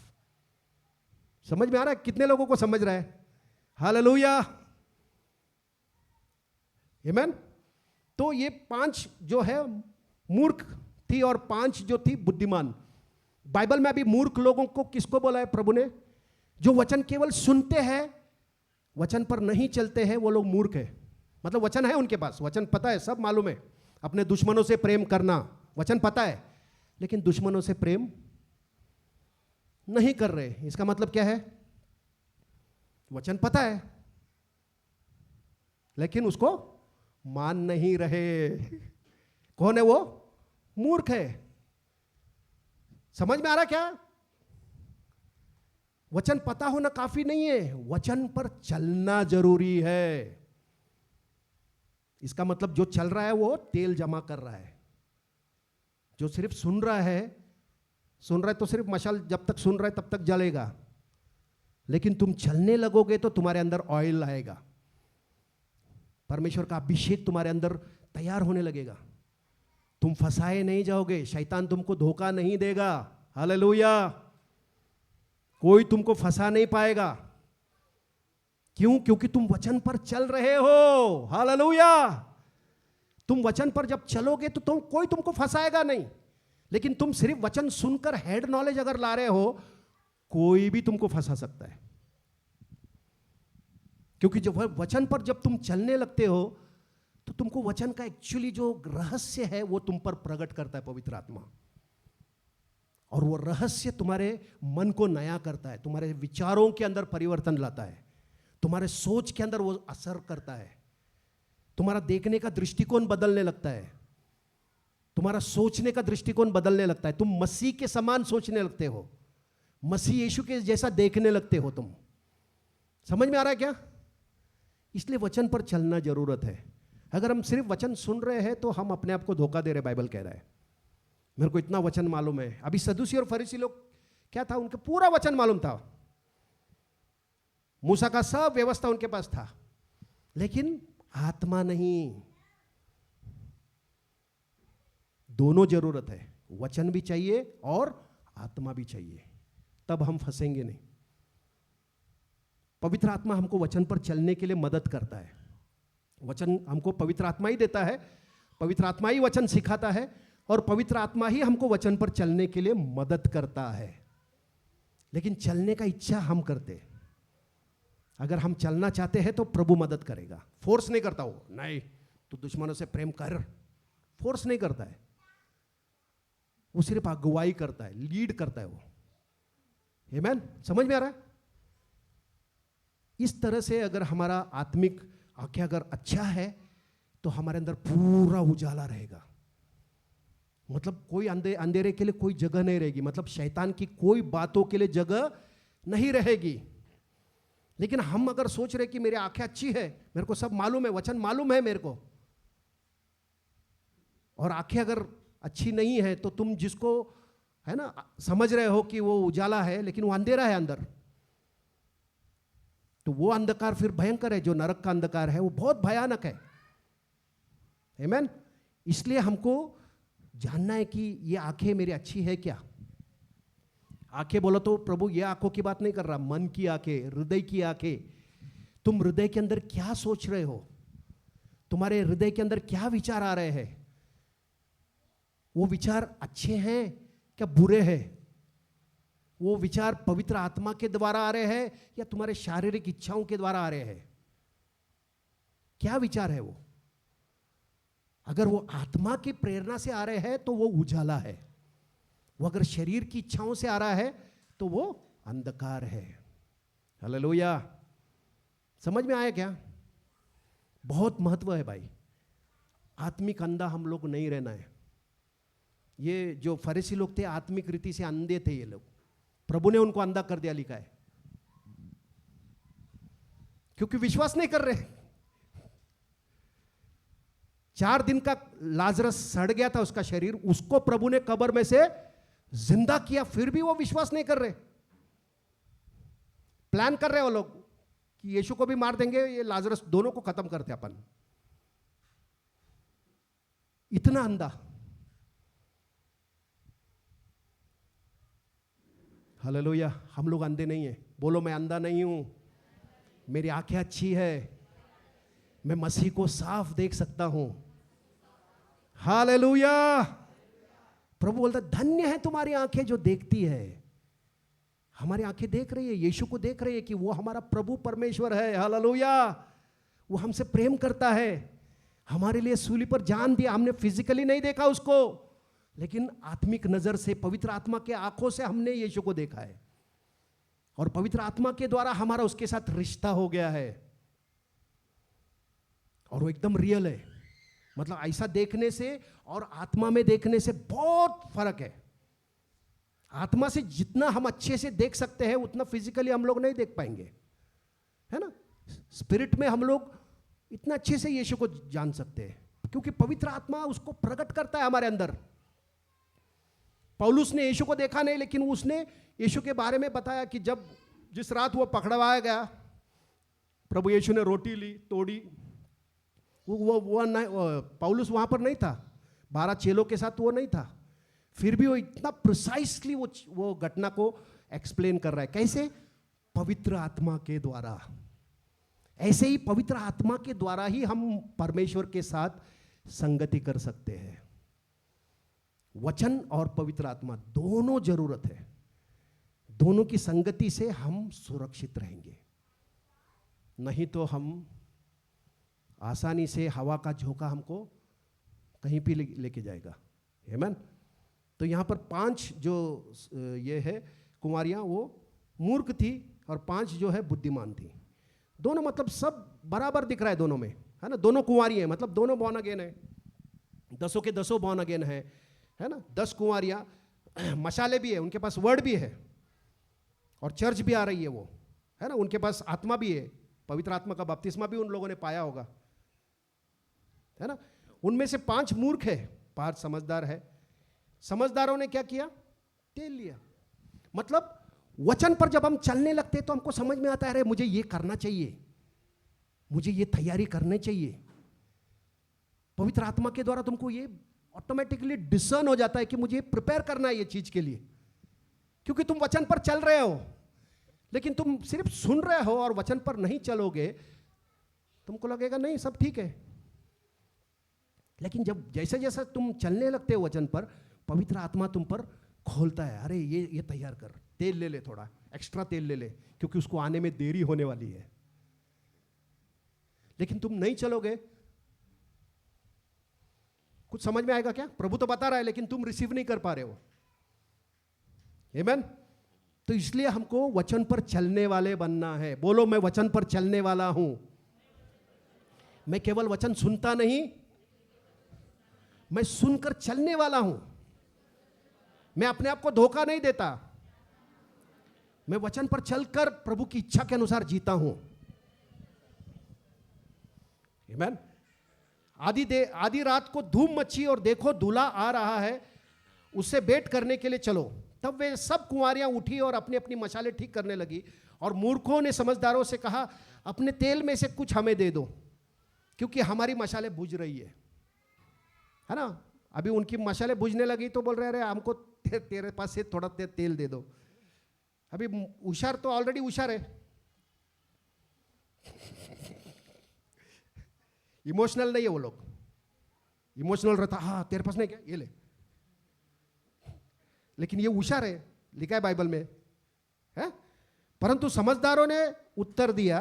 समझ में आ रहा है? कितने लोगों को समझ रहा है? हालेलुया, आमीन। तो ये 5 जो है मूर्ख थी और 5 जो थी बुद्धिमान। बाइबल में अभी मूर्ख लोगों को किसको बोला है प्रभु ने? जो वचन केवल सुनते हैं, वचन पर नहीं चलते हैं, वो लोग मूर्ख है। मतलब वचन है उनके पास, वचन पता है, सब मालूम है, अपने दुश्मनों से प्रेम करना, वचन पता है, लेकिन दुश्मनों से प्रेम नहीं कर रहे। इसका मतलब क्या है? वचन पता है लेकिन उसको मान नहीं रहे। कौन है वो? मूर्ख है। समझ में आ रहा क्या? वचन पता होना काफी नहीं है, वचन पर चलना जरूरी है। इसका मतलब जो चल रहा है वो तेल जमा कर रहा है। जो सिर्फ सुन रहा है तो सिर्फ मशाल जब तक सुन रहा है तब तक जलेगा, लेकिन तुम चलने लगोगे तो तुम्हारे अंदर ऑयल आएगा, परमेश्वर का अभिषेक तुम्हारे अंदर तैयार होने लगेगा। तुम फंसाए नहीं जाओगे, शैतान तुमको धोखा नहीं देगा। हालेलुया। कोई तुमको फंसा नहीं पाएगा। क्यों? क्योंकि तुम वचन पर चल रहे हो। हालेलुया। तुम वचन पर जब चलोगे तो कोई तुमको फंसाएगा नहीं, लेकिन तुम सिर्फ वचन सुनकर हेड नॉलेज अगर ला रहे हो, कोई भी तुमको फंसा सकता है। क्योंकि जब वचन पर जब तुम चलने लगते हो तो तुमको वचन का एक्चुअली जो रहस्य है वो तुम पर प्रकट करता है पवित्र आत्मा, और वो रहस्य तुम्हारे मन को नया करता है, तुम्हारे विचारों के अंदर परिवर्तन लाता है, तुम्हारे सोच के अंदर वो असर करता है, तुम्हारा देखने का दृष्टिकोण बदलने लगता है, तुम्हारा सोचने का दृष्टिकोण बदलने लगता है। तुम मसीह के समान सोचने लगते हो, मसीह यीशु के जैसा देखने लगते हो तुम। समझ में आ रहा है क्या? इसलिए वचन पर चलना जरूरत है। अगर हम सिर्फ वचन सुन रहे हैं तो हम अपने आप को धोखा दे रहे। बाइबल कह रहा है मेरे को इतना वचन मालूम है। अभी सदूसी और फरीसी लोग क्या था, उनके पूरा वचन मालूम था, मूसा का सब व्यवस्था उनके पास था, लेकिन आत्मा नहीं। दोनों जरूरत है, वचन भी चाहिए और आत्मा भी चाहिए, तब हम फंसेंगे नहीं। पवित्र आत्मा हमको वचन पर चलने के लिए मदद करता है। वचन हमको पवित्र आत्मा ही देता है, पवित्र आत्मा ही वचन सिखाता है, और पवित्र आत्मा ही हमको वचन पर चलने के लिए मदद करता है। लेकिन चलने का इच्छा हम करते। अगर हम चलना चाहते हैं तो प्रभु मदद करेगा, फोर्स नहीं करता वो, नहीं तो दुश्मनों से प्रेम कर, फोर्स नहीं करता है, वो सिर्फ अगुवाई करता है, लीड करता है वो। आमेन, समझ में आ रहा है? इस तरह से अगर हमारा आत्मिक आंखें अगर अच्छा है तो हमारे अंदर पूरा उजाला रहेगा। मतलब कोई अंधेरे के लिए कोई जगह नहीं रहेगी, मतलब शैतान की कोई बातों के लिए जगह नहीं रहेगी। लेकिन हम अगर सोच रहे कि मेरी आंखें अच्छी है, मेरे को सब मालूम है, वचन मालूम है मेरे को, और आंखें अगर अच्छी नहीं है तो तुम जिसको है ना समझ रहे हो कि वो उजाला है लेकिन वो अंधेरा है अंदर, तो वो अंधकार फिर भयंकर है। जो नरक का अंधकार है वो बहुत भयानक है। आमेन। इसलिए हमको जानना है कि ये आंखें मेरी अच्छी है क्या। आंखें बोलो तो प्रभु ये आंखों की बात नहीं कर रहा, मन की आंखें, हृदय की आंखें। तुम हृदय के अंदर क्या सोच रहे हो, तुम्हारे हृदय के अंदर क्या विचार आ रहे हैं, वो विचार अच्छे हैं क्या बुरे हैं, वो विचार पवित्र आत्मा के द्वारा आ रहे हैं या तुम्हारे शारीरिक इच्छाओं के द्वारा आ रहे हैं, क्या विचार है वो। अगर वो आत्मा की प्रेरणा से आ रहे हैं तो वो उजाला है, वो अगर शरीर की इच्छाओं से आ रहा है तो वो अंधकार है। हालेलुया, समझ में आया क्या? बहुत महत्व है भाई, आत्मिक अंधा हम लोग नहीं रहना है। ये जो फरीसी लोग थे आत्मिक रीति से अंधे थे, ये लोग, प्रभु ने उनको अंधा कर दिया, लिखा है, क्योंकि विश्वास नहीं कर रहे। 4 दिन का लाजरस सड़ गया था उसका शरीर, उसको प्रभु ने कब्र में से जिंदा किया, फिर भी वो विश्वास नहीं कर रहे। प्लान कर रहे वो लोग कि यीशु को भी मार देंगे, ये लाजरस, दोनों को खत्म करते अपन। इतना अंधा। हालेलुया, हम लोग अंधे नहीं है। बोलो मैं अंधा नहीं हूं, मेरी आंखें अच्छी है, मैं मसीह को साफ देख सकता हूं। हालेलुया। प्रभु बोलता धन्य है तुम्हारी आंखें जो देखती है। हमारी आंखें देख रही है, यीशु को देख रही है कि वो हमारा प्रभु परमेश्वर है। हालेलुया, वो हमसे प्रेम करता है, हमारे लिए सूली पर जान दिया। हमने फिजिकली नहीं देखा उसको, लेकिन आत्मिक नजर से, पवित्र आत्मा के आंखों से हमने यीशु को देखा है, और पवित्र आत्मा के द्वारा हमारा उसके साथ रिश्ता हो गया है, और वो एकदम रियल है। मतलब ऐसा देखने से और आत्मा में देखने से बहुत फर्क है। आत्मा से जितना हम अच्छे से देख सकते हैं उतना फिजिकली हम लोग नहीं देख पाएंगे, है ना। स्पिरिट में हम लोग इतना अच्छे से यीशु को जान सकते हैं, क्योंकि पवित्र आत्मा उसको प्रकट करता है हमारे अंदर। पौलुस ने यीशु को देखा नहीं, लेकिन उसने यीशु के बारे में बताया कि जब जिस रात वो पकड़वाया गया, प्रभु यीशु ने रोटी ली, तोड़ी, पौलुस वहां पर नहीं था, 12 चेलों के साथ वो नहीं था, फिर भी वो इतना प्रिसाइसली वो घटना को एक्सप्लेन कर रहा है। कैसे? पवित्र आत्मा के द्वारा। ऐसे ही पवित्र आत्मा के द्वारा ही हम परमेश्वर के साथ संगति कर सकते हैं। वचन और पवित्र आत्मा दोनों जरूरत है, दोनों की संगति से हम सुरक्षित रहेंगे। नहीं तो हम आसानी से हवा का झोंका हमको कहीं भी लेके जाएगा। आमीन। तो यहाँ पर 5 जो ये है कुंवारियाँ, वो मूर्ख थी और 5 जो है बुद्धिमान थी। दोनों मतलब सब बराबर दिख रहा है दोनों में, है ना। दोनों कुंवारी हैं, मतलब दोनों बॉर्न अगेन है, 10 के 10 बॉर्न अगेन है ना। 10 कुंवारियाँ, मशाले भी है, उनके पास वर्ड भी है, और चर्च भी आ रही है वो, है ना। उनके पास आत्मा भी है, पवित्र आत्मा का बपतिस्मा भी उन लोगों ने पाया होगा, है ना। उनमें से 5 मूर्ख है, 5 समझदार है। समझदारों ने क्या किया? तेल लिया। मतलब वचन पर जब हम चलने लगते हैं तो हमको समझ में आता है, अरे मुझे ये करना चाहिए, मुझे ये तैयारी करनी चाहिए। पवित्र आत्मा के द्वारा तुमको ये ऑटोमेटिकली डिसर्न हो जाता है कि मुझे प्रिपेयर करना है ये चीज के लिए, क्योंकि तुम वचन पर चल रहे हो। लेकिन तुम सिर्फ सुन रहे हो और वचन पर नहीं चलोगे, तुमको लगेगा नहीं सब ठीक है। लेकिन जब जैसे जैसे तुम चलने लगते हो वचन पर, पवित्र आत्मा तुम पर खोलता है, अरे ये तैयार कर, तेल ले ले, थोड़ा एक्स्ट्रा तेल ले ले, क्योंकि उसको आने में देरी होने वाली है। लेकिन तुम नहीं चलोगे, कुछ समझ में आएगा क्या? प्रभु तो बता रहा है लेकिन तुम रिसीव नहीं कर पा रहे हो। आमीन। तो इसलिए हमको वचन पर चलने वाले बनना है। बोलो, मैं वचन पर चलने वाला हूं। मैं केवल वचन सुनता नहीं, मैं सुनकर चलने वाला हूं। मैं अपने आप को धोखा नहीं देता, मैं वचन पर चलकर प्रभु की इच्छा के अनुसार जीता हूं। आमीन। आधी रात को धूम मची और देखो दूल्हा आ रहा है, उससे भेंट करने के लिए चलो। तब वे सब कुंवारियां उठी और अपनी अपनी मशालें ठीक करने लगी। और मूर्खों ने समझदारों से कहा, अपने तेल में से कुछ हमें दे दो, क्योंकि हमारी मशालें बुझ रही है ना। अभी उनकी मशालें बुझने लगी तो बोल रहे अरे हमको तेरे पास से थोड़ा तेल दे दो। अभी होशियार तो ऑलरेडी होशियार है, इमोशनल नहीं है वो लोग। इमोशनल रहता, हाँ तेरे पास नहीं क्या, ये ले। लेकिन ये होशियार है, लिखा है बाइबल में है। परंतु समझदारों ने उत्तर दिया,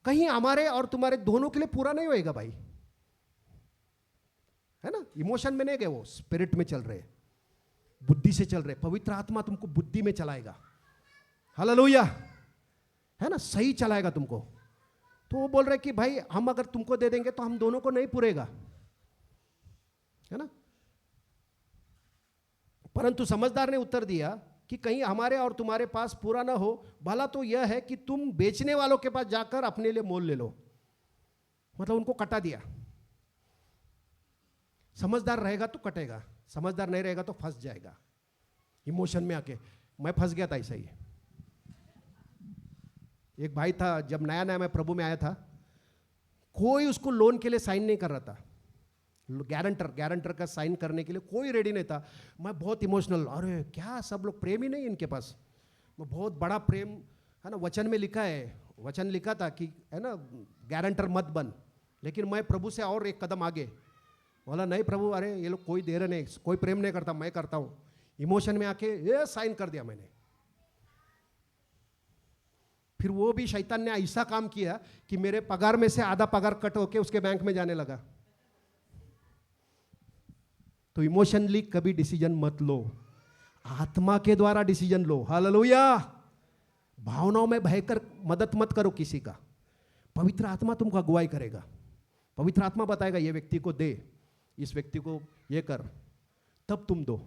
कहीं हमारे और तुम्हारे दोनों के लिए पूरा नहीं होएगा भाई, है ना। इमोशन में नहीं गए वो, स्पिरिट में चल रहे, बुद्धि से चल रहे। पवित्र आत्मा तुमको बुद्धि में चलाएगा, हालेलुया, है ना, सही चलाएगा तुमको। तो वो बोल रहे कि भाई हम अगर तुमको दे देंगे तो हम दोनों को नहीं पूरेगा, है ना। परंतु समझदार ने उत्तर दिया कि कहीं हमारे और तुम्हारे पास पूरा ना हो, भला तो यह है कि तुम बेचने वालों के पास जाकर अपने लिए मोल ले लो। मतलब उनको कटा दिया। समझदार रहेगा तो कटेगा, समझदार नहीं रहेगा तो फंस जाएगा इमोशन में आके। मैं फंस गया था ऐसा ही। एक भाई था, जब नया नया मैं प्रभु में आया था, कोई उसको लोन के लिए साइन नहीं कर रहा था। गारंटर का साइन करने के लिए कोई रेडी नहीं था। मैं बहुत इमोशनल, अरे क्या सब लोग प्रेम ही नहीं इनके पास। मैं बहुत बड़ा प्रेम, है ना, वचन में लिखा है, वचन लिखा था कि है ना गारंटर मत बन। लेकिन मैं प्रभु से और एक कदम आगे बोला, नहीं प्रभु, अरे ये लोग कोई दे रहे नहीं, कोई प्रेम नहीं करता, मैं करता हूँ। इमोशन में आके ये साइन कर दिया मैंने। फिर वो भी शैतान ने ऐसा काम किया कि मेरे पगार में से आधा पगार कट होके उसके बैंक में जाने लगा। तो इमोशनली कभी डिसीजन मत लो, आत्मा के द्वारा डिसीजन लो, हालेलुया। भावनाओं में बहकर मदद मत करो किसी का। पवित्र आत्मा तुमको अगुवाई करेगा। पवित्र आत्मा बताएगा ये व्यक्ति को दे, इस व्यक्ति को ये कर, तब तुम दो।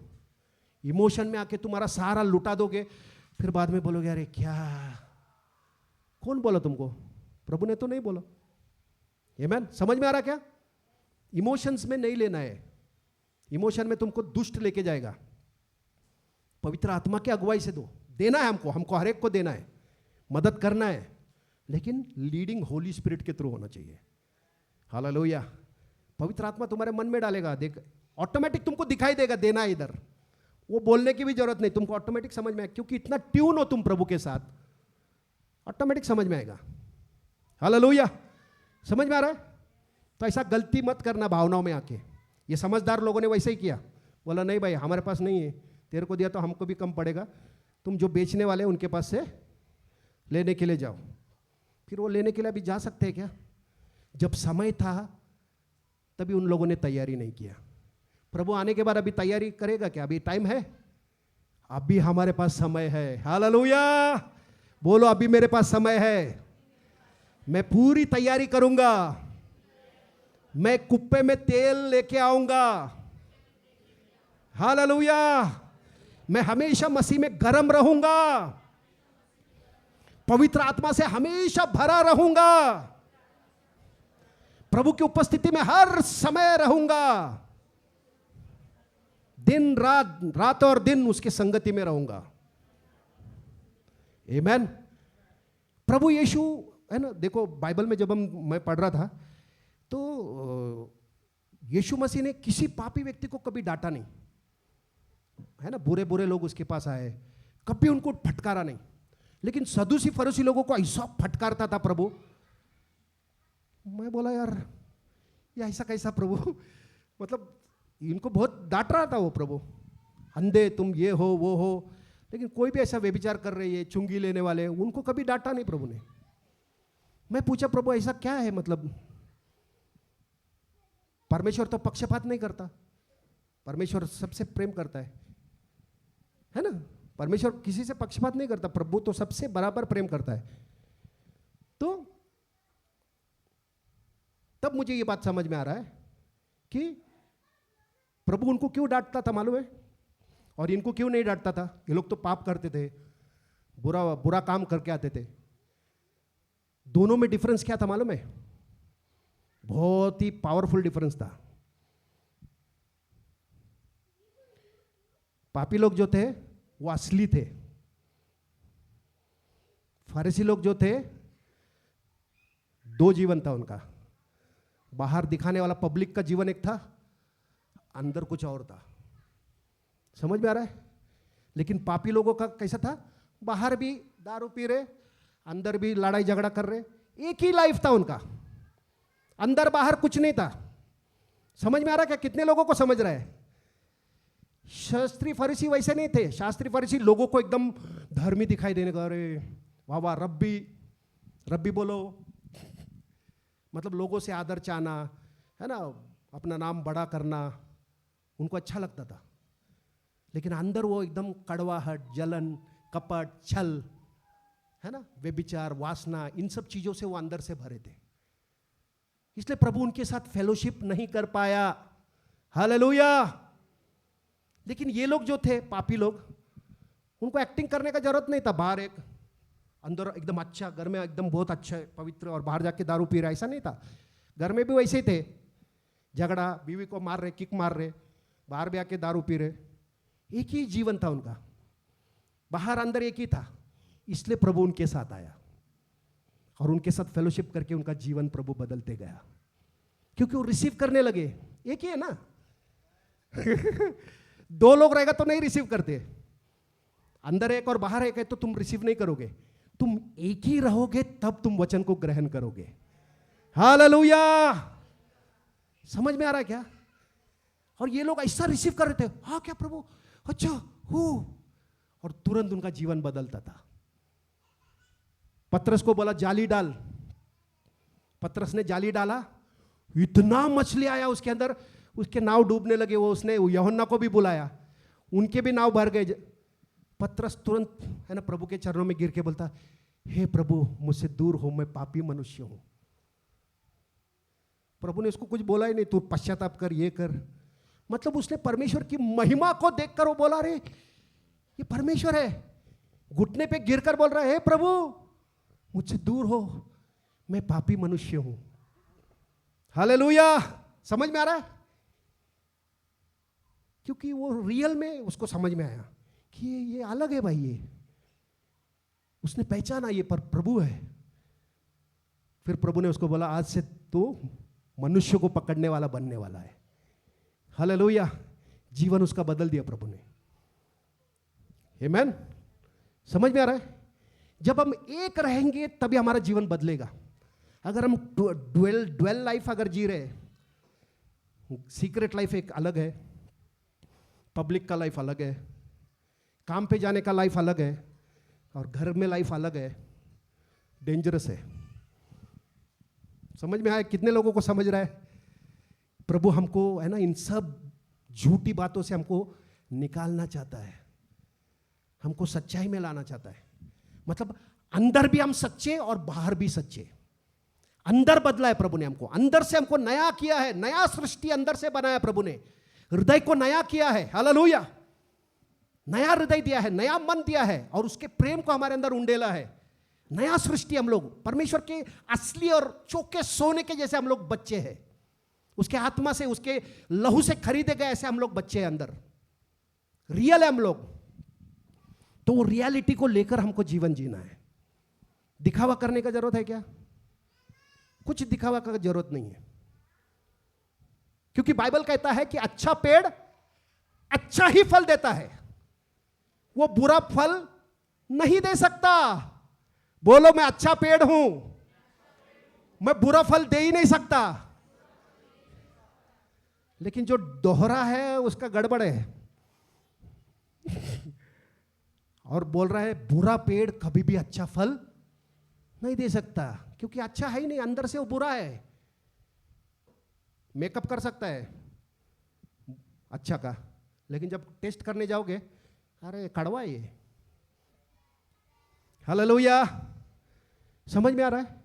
इमोशन में आके तुम्हारा सारा लुटा दोगे, फिर बाद में बोलोगे अरे क्या, कौन बोला तुमको? प्रभु ने तो नहीं बोला। आमीन। समझ में आ रहा क्या? इमोशंस में नहीं लेना है। इमोशन में तुमको दुष्ट लेके जाएगा। पवित्र आत्मा के अगुवाई से दो। देना है हमको हर एक को देना है, मदद करना है, लेकिन लीडिंग होली स्पिरिट के थ्रू होना चाहिए। हालेलुया। पवित्र आत्मा तुम्हारे मन में डालेगा, देख ऑटोमेटिक तुमको दिखाई देगा देना है इधर। वो बोलने की भी जरूरत नहीं, तुमको ऑटोमेटिक समझ में आएगा, क्योंकि इतना ट्यून हो तुम प्रभु के साथ, ऑटोमेटिक समझ में आएगा। हालेलुया। समझ में आ रहा है? तो ऐसा गलती मत करना भावनाओं में आके। ये समझदार लोगों ने वैसे ही किया, बोला नहीं भाई हमारे पास नहीं है, तेरे को दिया तो हमको भी कम पड़ेगा, तुम जो बेचने वाले उनके पास से लेने के लिए जाओ। फिर वो लेने के लिए अभी जा सकते हैं क्या? जब समय था तभी उन लोगों ने तैयारी नहीं किया। प्रभु आने के बाद अभी तैयारी करेगा क्या? अभी टाइम है, अभी हमारे पास समय है। हालेलुया। बोलो अभी मेरे पास समय है, मैं पूरी तैयारी करूंगा, मैं कुप्पे में तेल लेके आऊंगा। हालेलुया। मैं हमेशा मसीह में गर्म रहूंगा, पवित्र आत्मा से हमेशा भरा रहूंगा, प्रभु की उपस्थिति में हर समय रहूंगा, दिन रात, रात और दिन उसकी संगति में रहूंगा। आमीन। प्रभु यीशु, है ना, देखो बाइबल में जब मैं पढ़ रहा था तो यीशु मसीह ने किसी पापी व्यक्ति को कभी डांटा नहीं, है ना। बुरे बुरे लोग उसके पास आए, कभी उनको फटकारा नहीं, लेकिन सदूसी फरीसी लोगों को ऐसा फटकारता था प्रभु। मैं बोला यार ये ऐसा कैसा प्रभु, मतलब इनको बहुत डांट रहा था वो प्रभु। अंधे तुम ये हो वो हो, लेकिन कोई भी ऐसा व्यभिचार कर रही है, चुंगी लेने वाले, उनको कभी डांटा नहीं प्रभु ने। मैं पूछा प्रभु ऐसा क्या है, मतलब परमेश्वर तो पक्षपात नहीं करता, परमेश्वर सबसे प्रेम करता है ना। परमेश्वर किसी से पक्षपात नहीं करता, प्रभु तो सबसे बराबर प्रेम करता है। तो तब मुझे ये बात समझ में आ रहा है कि प्रभु उनको क्यों डांटता था मालूम है, और इनको क्यों नहीं डांटता था। ये लोग तो पाप करते थे, बुरा बुरा काम करके आते थे। दोनों में डिफरेंस क्या था मालूम है? बहुत ही पावरफुल डिफरेंस था। पापी लोग जो थे वो असली थे, फरीसी लोग जो थे दो जीवन था उनका। बाहर दिखाने वाला पब्लिक का जीवन एक था, अंदर कुछ और था। समझ में आ रहा है? लेकिन पापी लोगों का कैसा था? बाहर भी दारू पी रहे, अंदर भी लड़ाई झगड़ा कर रहे, एक ही लाइफ था उनका, अंदर बाहर कुछ नहीं था। समझ में आ रहा है क्या? कितने लोगों को समझ रहा है? शास्त्री फरीसी वैसे नहीं थे। शास्त्री फरीसी लोगों को एकदम धर्मी दिखाई देने का, अरे वाह वाह रब्बी रब्बी बोलो, मतलब लोगों से आदर चाहना, है ना, अपना नाम बड़ा करना, उनको अच्छा लगता था। लेकिन अंदर वो एकदम कड़वाहट, जलन, कपट, छल, है ना, व्यभिचार, वासना, इन सब चीजों से वो अंदर से भरे थे। इसलिए प्रभु उनके साथ फेलोशिप नहीं कर पाया। हालेलुया। लेकिन ये लोग जो थे पापी लोग, उनको एक्टिंग करने का जरूरत नहीं था। बाहर एक, अंदर एकदम अच्छा, घर में एकदम बहुत अच्छा पवित्र, और बाहर जाके दारू पी रहा, ऐसा नहीं था। घर में भी वैसे ही थे, झगड़ा, बीवी को मार रहे, किक मार रहे, बाहर भी आके दारू पी रहे। एक ही जीवन था उनका, बाहर अंदर एक ही था। इसलिए प्रभु उनके साथ आया और उनके साथ फेलोशिप करके उनका जीवन प्रभु बदलते गया, क्योंकि वो रिसीव करने लगे। एक ही है ना दो लोग रहेगा तो नहीं रिसीव करते, अंदर एक और बाहर एक है तो तुम रिसीव नहीं करोगे। तुम एक ही रहोगे तब तुम वचन को ग्रहण करोगे। हालेलुया। समझ में आ रहा है क्या? और ये लोग ऐसा रिसीव कर रहे थे, हाँ क्या प्रभु, अच्छा हो, और तुरंत उनका जीवन बदलता था। पतरस को बोला जाली डाल, पतरस ने जाली डाला, इतना मछली आया उसके अंदर, उसके नाव डूबने लगे। वो उसने यूहन्ना को भी बुलाया, उनके भी नाव भर गए। पतरस तुरंत, है ना, प्रभु के चरणों में गिर के बोलता, हे प्रभु मुझसे दूर हो, मैं पापी मनुष्य हूं। प्रभु ने उसको कुछ बोला ही नहीं, तू पश्चाताप कर, ये कर। मतलब उसने परमेश्वर की महिमा को देखकर वो बोला, अरे ये परमेश्वर है। घुटने पे गिरकर बोल रहा है, हे प्रभु मुझसे दूर हो, मैं पापी मनुष्य हूं। हालेलुया। समझ में आ रहा है? क्योंकि वो रियल में उसको समझ में आया कि ये अलग है भाई, ये उसने पहचाना, ये पर प्रभु है। फिर प्रभु ने उसको बोला, आज से तू मनुष्य को पकड़ने वाला बनने वाला है। हालेलुया। जीवन उसका बदल दिया प्रभु ने। आमीन। समझ में आ रहा है? जब हम एक रहेंगे तभी हमारा जीवन बदलेगा। अगर हम ड्वेल लाइफ अगर जी रहे, सीक्रेट लाइफ एक अलग है, पब्लिक का लाइफ अलग है, काम पे जाने का लाइफ अलग है, और घर में लाइफ अलग है, डेंजरस है। समझ में आया? कितने लोगों को समझ रहा है? प्रभु हमको, है ना, इन सब झूठी बातों से हमको निकालना चाहता है, हमको सच्चाई में लाना चाहता है। मतलब अंदर भी हम सच्चे और बाहर भी सच्चे। अंदर बदला है प्रभु ने हमको, अंदर से हमको नया किया है, नया सृष्टि अंदर से बनाया प्रभु ने, हृदय को नया किया है। हालेलुया। नया हृदय दिया है, नया मन दिया है, और उसके प्रेम को हमारे अंदर उंडेला है। नया सृष्टि हम लोग, परमेश्वर के असली और चौके सोने के जैसे हम लोग बच्चे हैं। उसके आत्मा से, उसके लहू से खरीदे गए ऐसे हम लोग बच्चे हैं, अंदर रियल है हम लोग। तो वो रियलिटी को लेकर हमको जीवन जीना है। दिखावा करने का जरूरत है क्या? कुछ दिखावा का जरूरत नहीं है, क्योंकि बाइबल कहता है कि अच्छा पेड़ अच्छा ही फल देता है, वो बुरा फल नहीं दे सकता। बोलो, मैं अच्छा पेड़ हूं, मैं बुरा फल दे ही नहीं सकता। लेकिन जो दोहरा है उसका गड़बड़ है और बोल रहा है बुरा पेड़ कभी भी अच्छा फल नहीं दे सकता, क्योंकि अच्छा है ही नहीं, अंदर से वो बुरा है। मेकअप कर सकता है अच्छा का, लेकिन जब टेस्ट करने जाओगे, अरे कड़वा है ये, हालेलुया। समझ में आ रहा है?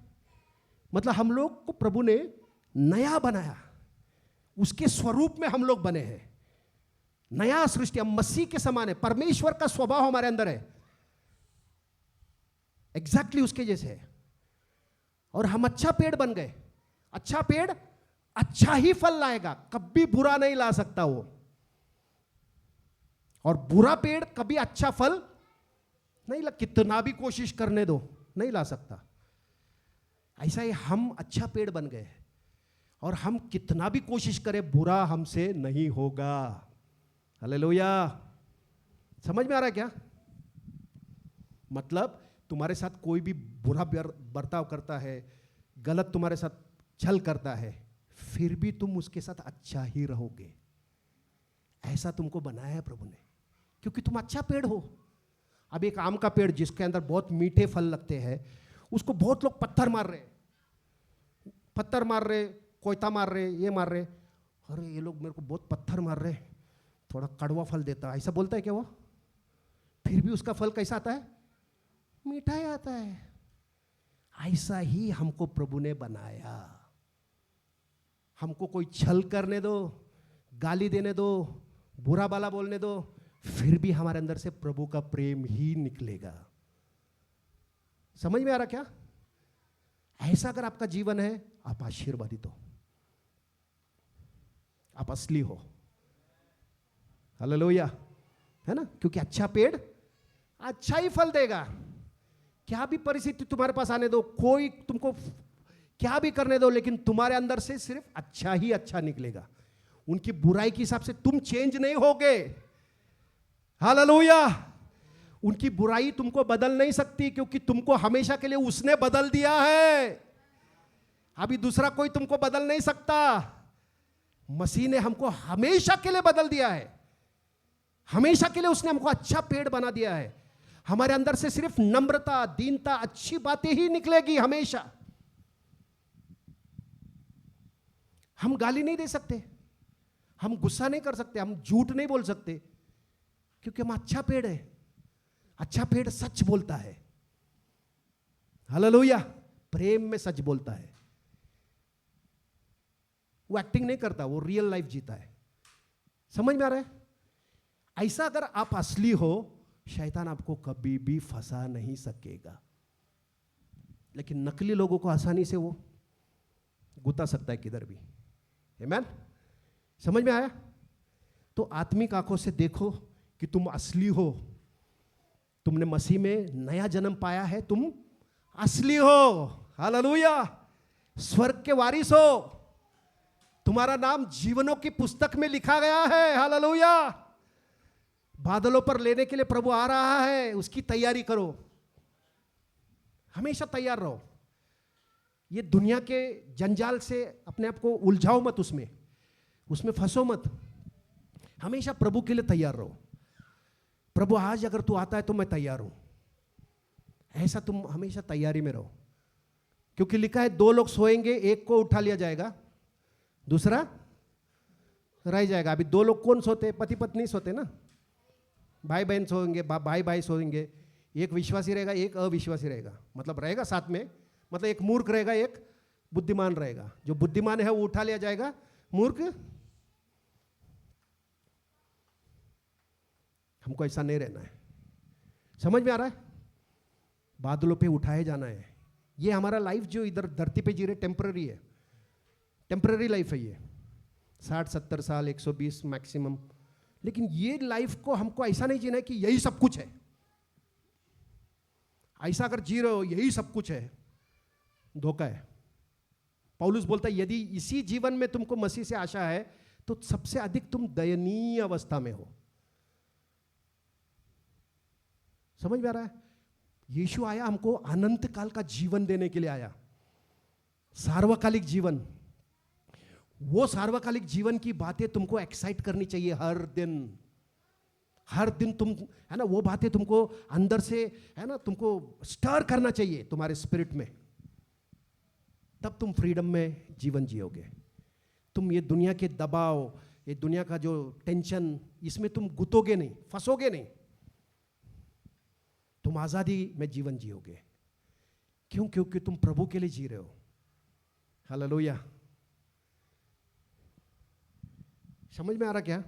मतलब हम लोग को प्रभु ने नया बनाया, उसके स्वरूप में हम लोग बने हैं, नया सृष्टि, हम मसीह के समान है, परमेश्वर का स्वभाव हमारे अंदर है, एग्जैक्टली उसके जैसे है। और हम अच्छा पेड़ बन गए। अच्छा पेड़ अच्छा ही फल लाएगा, कभी बुरा नहीं ला सकता वो। और बुरा पेड़ कभी अच्छा फल नहीं ला, कितना भी कोशिश करने दो नहीं ला सकता। ऐसा ही हम अच्छा पेड़ बन गए और हम कितना भी कोशिश करें बुरा हमसे नहीं होगा। हालेलुया। समझ में आ रहा है क्या? मतलब तुम्हारे साथ कोई भी बुरा बर्ताव करता है, गलत तुम्हारे साथ छल करता है, फिर भी तुम उसके साथ अच्छा ही रहोगे। ऐसा तुमको बनाया है प्रभु ने, क्योंकि तुम अच्छा पेड़ हो। अब एक आम का पेड़ जिसके अंदर बहुत मीठे फल लगते हैं, उसको बहुत लोग पत्थर मार रहे, कोयता मार रहे, ये मार रहे, अरे ये लोग मेरे को बहुत पत्थर मार रहे, थोड़ा कड़वा फल देता, ऐसा बोलता है क्या वो? फिर भी उसका फल कैसा आता है? मीठा ही आता है। ऐसा ही हमको प्रभु ने बनाया। हमको कोई छल करने दो, गाली देने दो, बुरा भला बोलने दो, फिर भी हमारे अंदर से प्रभु का प्रेम ही निकलेगा। समझ में आ रहा क्या? ऐसा अगर आपका जीवन है, आप आशीर्वादित हो, आप असली हो। हालेलुया, है ना? क्योंकि अच्छा पेड़ अच्छा ही फल देगा। क्या भी परिस्थिति तुम्हारे पास आने दो, कोई तुमको क्या भी करने दो, लेकिन तुम्हारे अंदर से सिर्फ अच्छा ही अच्छा निकलेगा। उनकी बुराई के हिसाब से तुम चेंज नहीं होगे। हालेलुया। उनकी बुराई तुमको बदल नहीं सकती, क्योंकि तुमको हमेशा के लिए उसने बदल दिया है। अभी दूसरा कोई तुमको बदल नहीं सकता। मसीह ने हमको हमेशा के लिए बदल दिया है। हमेशा के लिए उसने हमको अच्छा पेड़ बना दिया है। हमारे अंदर से सिर्फ नम्रता, दीनता, अच्छी बातें ही निकलेगी हमेशा। हम गाली नहीं दे सकते, हम गुस्सा नहीं कर सकते, हम झूठ नहीं बोल सकते, क्योंकि हम अच्छा पेड़ है। अच्छा पेड़ सच बोलता है। हालेलुया। प्रेम में सच बोलता है। वो एक्टिंग नहीं करता, वो रियल लाइफ जीता है। समझ में आ रहा है? ऐसा अगर आप असली हो, शैतान आपको कभी भी फंसा नहीं सकेगा। लेकिन नकली लोगों को आसानी से वो गुता सकता है किधर भी। आमीन? समझ में आया? तो आत्मिक आंखों से देखो कि तुम असली हो। तुमने मसीह में नया जन्म पाया है, तुम असली हो। हालेलुया। स्वर्ग के वारिस हो। तुम्हारा नाम जीवनों की पुस्तक में लिखा गया है। हालेलुया। बादलों पर लेने के लिए प्रभु आ रहा है, उसकी तैयारी करो। हमेशा तैयार रहो। ये दुनिया के जंजाल से अपने आप को उलझाओ मत, उसमें फंसो मत। हमेशा प्रभु के लिए तैयार रहो। प्रभु आज अगर तू आता है तो मैं तैयार हूं, ऐसा तुम हमेशा तैयारी में रहो। क्योंकि लिखा है 2 लोग सोएंगे, एक को उठा लिया जाएगा, दूसरा रह जाएगा। अभी 2 लोग कौन सोते? पति पत्नी सोते ना। भाई बहन सोएंगे, भाई भाई सोएंगे। एक विश्वासी रहेगा, एक अविश्वासी रहेगा, मतलब रहेगा साथ में। मतलब एक मूर्ख रहेगा, एक बुद्धिमान रहेगा। जो बुद्धिमान है वो उठा लिया जाएगा, मूर्ख। हमको ऐसा नहीं रहना है। समझ में आ रहा है? बादलों पे उठाए जाना है। ये हमारा लाइफ जो इधर धरती पे जी रहे टेम्पररी है, टेम्पररी लाइफ है ये। 60-70 साल, 120 मैक्सिमम। लेकिन ये लाइफ को हमको ऐसा नहीं जीना है कि यही सब कुछ है। ऐसा अगर जी रहे हो यही सब कुछ है, धोखा है। पौलुस बोलता है यदि इसी जीवन में तुमको मसीह से आशा है तो सबसे अधिक तुम दयनीय अवस्था में हो। समझ में आ रहा है? यीशु आया हमको अनंत काल का जीवन देने के लिए आया, सार्वकालिक जीवन। वो सार्वकालिक जीवन की बातें तुमको एक्साइट करनी चाहिए हर दिन। हर दिन तुम, है ना, वो बातें तुमको अंदर से, है ना, तुमको स्टर करना चाहिए तुम्हारे स्पिरिट में। तब तुम फ्रीडम में जीवन जियोगे। तुम ये दुनिया के दबाव, ये दुनिया का जो टेंशन, इसमें तुम गुतोगे नहीं, फंसोगे नहीं। तुम आज़ादी में जीवन जियोगे। क्यों? क्योंकि तुम प्रभु के लिए जी रहे हो। हालेलुया। समझ में आ रहा क्या?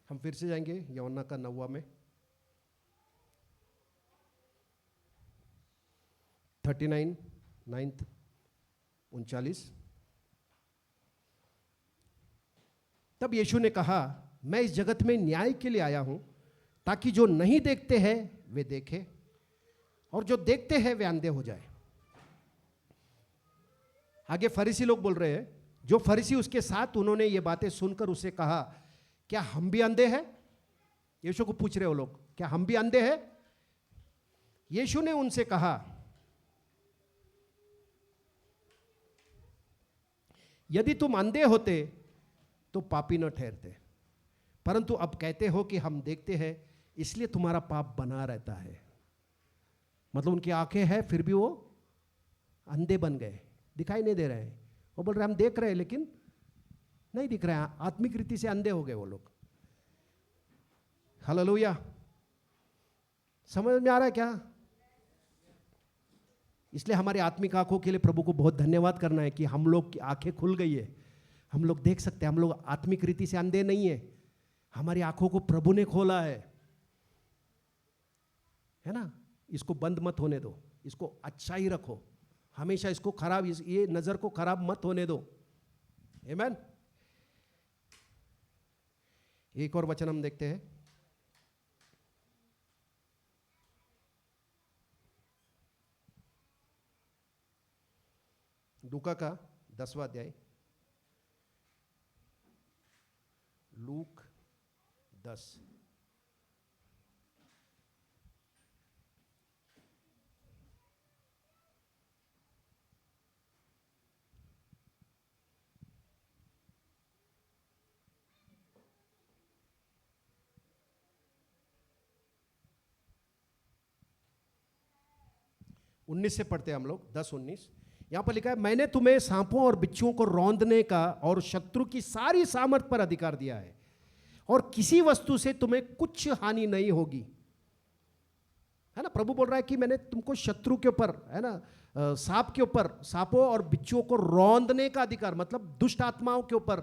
हम फिर से जाएंगे यूहन्ना का 9वां में 39, 9, 39। तब यीशु ने कहा, मैं इस जगत में न्याय के लिए आया हूं, ताकि जो नहीं देखते हैं वे देखें और जो देखते हैं वे अंधे हो जाए। आगे फरीसी लोग बोल रहे हैं, जो फरीसी उसके साथ उन्होंने ये बातें सुनकर उससे कहा, क्या हम भी अंधे हैं? यीशु को पूछ रहे हो लोग, क्या हम भी अंधे हैं? यीशु ने उनसे कहा, यदि तुम अंधे होते तो पापी न ठहरते, परंतु अब कहते हो कि हम देखते हैं, इसलिए तुम्हारा पाप बना रहता है। मतलब उनकी आंखें हैं फिर भी वो अंधे बन गए, दिखाई नहीं दे रहे हैं। वो बोल रहे हम देख रहे हैं लेकिन नहीं दिख रहे हैं, आत्मिक रीति से अंधे हो गए वो लोग। हालेलुया। समझ में आ रहा है क्या? इसलिए हमारी आत्मिक आंखों के लिए प्रभु को बहुत धन्यवाद करना है कि हम लोग की आंखें खुल गई है, हम लोग देख सकते हैं। हम लोग आत्मिक रीति से अंधे नहीं है, हमारी आंखों को प्रभु ने खोला है ना। इसको बंद मत होने दो, इसको अच्छा ही रखो, हमेशा इसको खराब, ये नजर को खराब मत होने दो। आमीन। एक और वचन हम देखते हैं, लूका का 10वां अध्याय, लूक 10। उन्नीस से पढ़ते हैं हम लोग, 10-19। यहां पर लिखा है, मैंने तुम्हें सांपों और बिच्छुओं को रौंदने का और शत्रु की सारी सामर्थ पर अधिकार दिया है, और किसी वस्तु से तुम्हें कुछ हानि नहीं होगी। है ना, प्रभु बोल रहा है कि मैंने तुमको शत्रु के ऊपर, है ना, सांप के ऊपर, सांपों और बिच्छुओं को रौंदने का अधिकार, मतलब दुष्ट आत्माओं के ऊपर,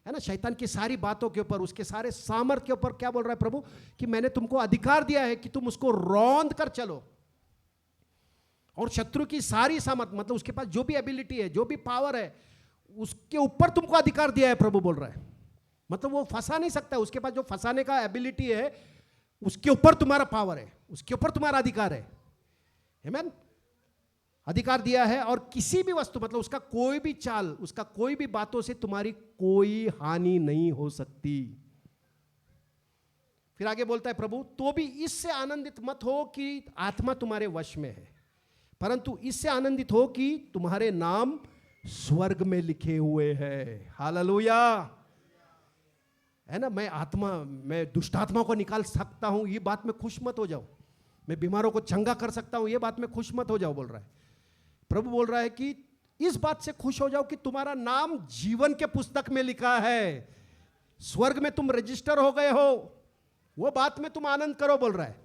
है ना, शैतान की सारी बातों के ऊपर, उसके सारे सामर्थ के ऊपर क्या बोल रहा है प्रभु, कि मैंने तुमको अधिकार दिया है कि तुम उसको रौंद कर चलो। और शत्रु की सारी सामर्थ, मतलब उसके पास जो भी एबिलिटी है, जो भी पावर है, उसके ऊपर तुमको अधिकार दिया है, प्रभु बोल रहा है। मतलब वो फंसा नहीं सकता, उसके पास जो फंसाने का एबिलिटी है, उसके ऊपर तुम्हारा पावर है, उसके ऊपर तुम्हारा अधिकार है। आमीन। अधिकार दिया है, और किसी भी वस्तु, मतलब उसका कोई भी चाल, उसका कोई भी बातों से तुम्हारी कोई हानि नहीं हो सकती। फिर आगे बोलता है प्रभु, तो भी इससे आनंदित मत हो कि आत्मा तुम्हारे वश में है, परंतु इससे आनंदित हो कि तुम्हारे नाम स्वर्ग में लिखे हुए हैं। हालेलुया। है ना, मैं दुष्ट आत्मा को निकाल सकता हूं, ये बात में खुश मत हो जाओ। मैं बीमारों को चंगा कर सकता हूं, ये बात में खुश मत हो जाओ, बोल रहा है प्रभु। बोल रहा है कि इस बात से खुश हो जाओ कि तुम्हारा नाम जीवन के पुस्तक में लिखा है, स्वर्ग में तुम रजिस्टर हो गए हो, वो बात में तुम आनंद करो, बोल रहा है।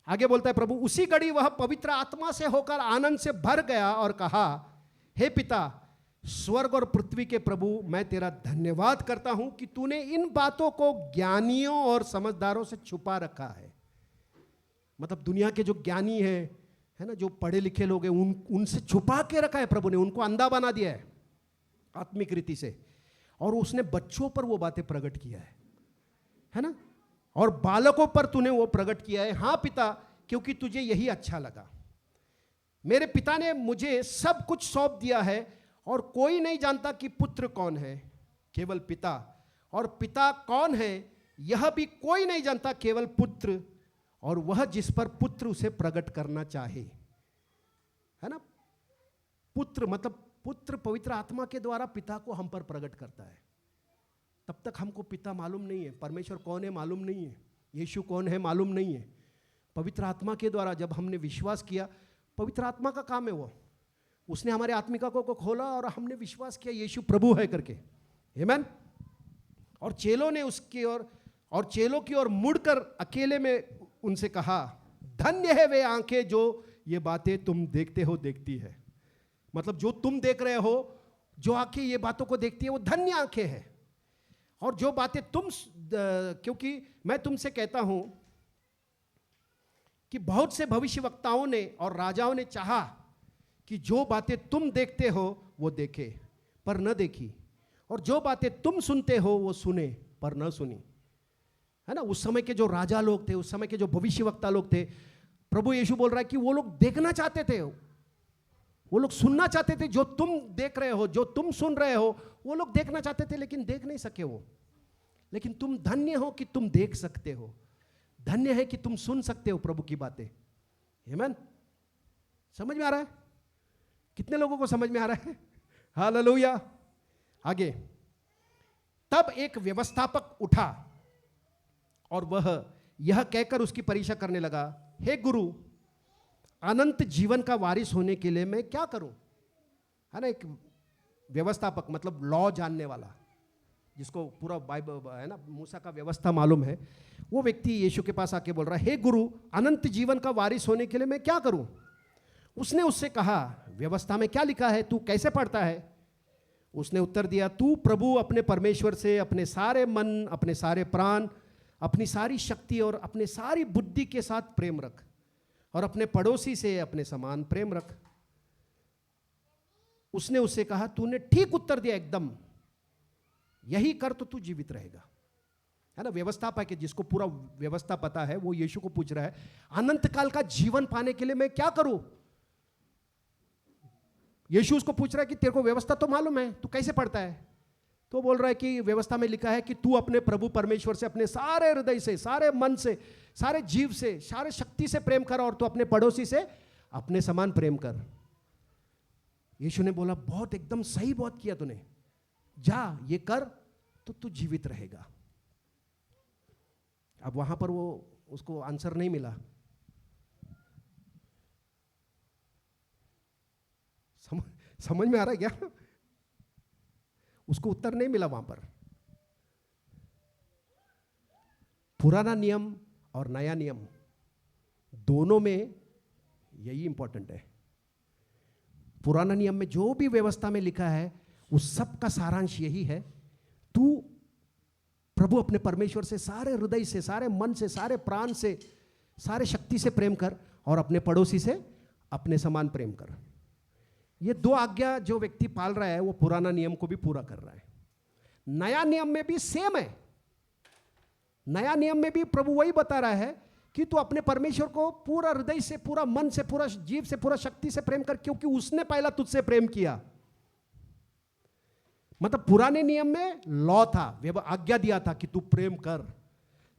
आगे बोलता है प्रभु, उसी घड़ी वह पवित्र आत्मा से होकर आनंद से भर गया और कहा, हे पिता, स्वर्ग और पृथ्वी के प्रभु, मैं तेरा धन्यवाद करता हूं कि तूने इन बातों को ज्ञानियों और समझदारों से छुपा रखा है। मतलब दुनिया के जो ज्ञानी है ना, जो पढ़े लिखे लोग हैं, उनसे छुपा के रखा है प्रभु ने, उनको अंधा बना दिया है आत्मिक रीति से, और उसने बच्चों पर वो बातें प्रकट किया है ना, और बालकों पर तूने वो प्रकट किया है। हाँ पिता, क्योंकि तुझे यही अच्छा लगा। मेरे पिता ने मुझे सब कुछ सौंप दिया है, और कोई नहीं जानता कि पुत्र कौन है, केवल पिता, और पिता कौन है यह भी कोई नहीं जानता, केवल पुत्र, और वह जिस पर पुत्र उसे प्रकट करना चाहे। है ना, पुत्र मतलब पुत्र पवित्र आत्मा के द्वारा पिता को हम पर प्रकट करता है। तब तक हमको पिता मालूम नहीं है, परमेश्वर कौन है मालूम नहीं है, यीशु कौन है मालूम नहीं है। पवित्र आत्मा के द्वारा जब हमने विश्वास किया, पवित्र आत्मा का काम है वो, उसने हमारे आत्मिका को खोला और हमने विश्वास किया यीशु प्रभु है करके। आमीन। और चेलों ने उसकी ओर और चेलों की ओर मुड़कर अकेले में उनसे कहा, धन्य है वे आंखें जो ये बातें तुम देखते हो देखती है। मतलब जो तुम देख रहे हो, जो आंखें ये बातों को देखती है, वो धन्य आंखें हैं। और जो बातें क्योंकि मैं तुमसे कहता हूं कि बहुत से भविष्यवक्ताओं ने और राजाओं ने चाहा कि जो बातें तुम देखते हो वो देखे पर न देखी, और जो बातें तुम सुनते हो वो सुने पर न सुनी। है ना, उस समय के जो राजा लोग थे, उस समय के जो भविष्यवक्ता लोग थे, प्रभु यीशु बोल रहा है कि वो लोग देखना चाहते थे, वो लोग सुनना चाहते थे। जो तुम देख रहे हो, जो तुम सुन रहे हो, वो लोग देखना चाहते थे लेकिन देख नहीं सके वो। लेकिन तुम धन्य हो कि तुम देख सकते हो, धन्य है कि तुम सुन सकते हो प्रभु की बातें। आमीन। समझ में आ रहा है? कितने लोगों को समझ में आ रहा है? हालेलुया। आगे, तब एक व्यवस्थापक उठा और वह यह कहकर उसकी परीक्षा करने लगा, हे गुरु, अनंत जीवन का वारिस होने के लिए मैं क्या करूं? है ना, एक व्यवस्थापक मतलब लॉ जानने वाला, जिसको पूरा बाइबल है ना, मूसा का व्यवस्था मालूम है, वो व्यक्ति यीशु के पास आके बोल रहा है, हे गुरु, अनंत जीवन का वारिस होने के लिए मैं क्या करूं? उसने उससे कहा, व्यवस्था में क्या लिखा है, तू कैसे पढ़ता है? उसने उत्तर दिया, तू प्रभु अपने परमेश्वर से अपने सारे मन, अपने सारे प्राण, अपनी सारी शक्ति और अपने सारी बुद्धि के साथ प्रेम रख, और अपने पड़ोसी से अपने समान प्रेम रख। उसने उससे कहा, तूने ठीक उत्तर दिया, एकदम यही कर तो तू जीवित रहेगा। है ना, व्यवस्थापक है, जिसको पूरा व्यवस्था पता है, वो यीशु को पूछ रहा है, अनंत काल का जीवन पाने के लिए मैं क्या करूं? यीशु उसको पूछ रहा है कि तेरे को व्यवस्था तो मालूम है, तू कैसे पढ़ता है? तो बोल रहा है कि व्यवस्था में लिखा है कि तू अपने प्रभु परमेश्वर से अपने सारे हृदय से, सारे मन से, सारे जीव से, सारे शक्ति से प्रेम कर, और तू अपने पड़ोसी से अपने समान प्रेम कर। यीशु ने बोला, बहुत एकदम सही बात किया तूने, जा ये कर तो तू जीवित रहेगा। अब वहां पर वो उसको आंसर नहीं मिला। समझ में आ रहा है क्या? उसको उत्तर नहीं मिला वहां पर। पुराना नियम और नया नियम दोनों में यही इंपॉर्टेंट है। पुराना नियम में जो भी व्यवस्था में लिखा है, उस सब का सारांश यही है, तू प्रभु अपने परमेश्वर से सारे हृदय से, सारे मन से, सारे प्राण से, सारे शक्ति से प्रेम कर, और अपने पड़ोसी से अपने समान प्रेम कर। ये दो आज्ञा जो व्यक्ति पाल रहा है, वो पुराना नियम को भी पूरा कर रहा है। नया नियम में भी सेम है। नया नियम में भी प्रभु वही बता रहा है कि तू अपने परमेश्वर को पूरा हृदय से, पूरा मन से, पूरा जीव से, पूरा शक्ति से प्रेम कर, क्योंकि उसने पहला तुझसे प्रेम किया। मतलब पुराने नियम में लॉ था, आज्ञा दिया था कि तू प्रेम कर।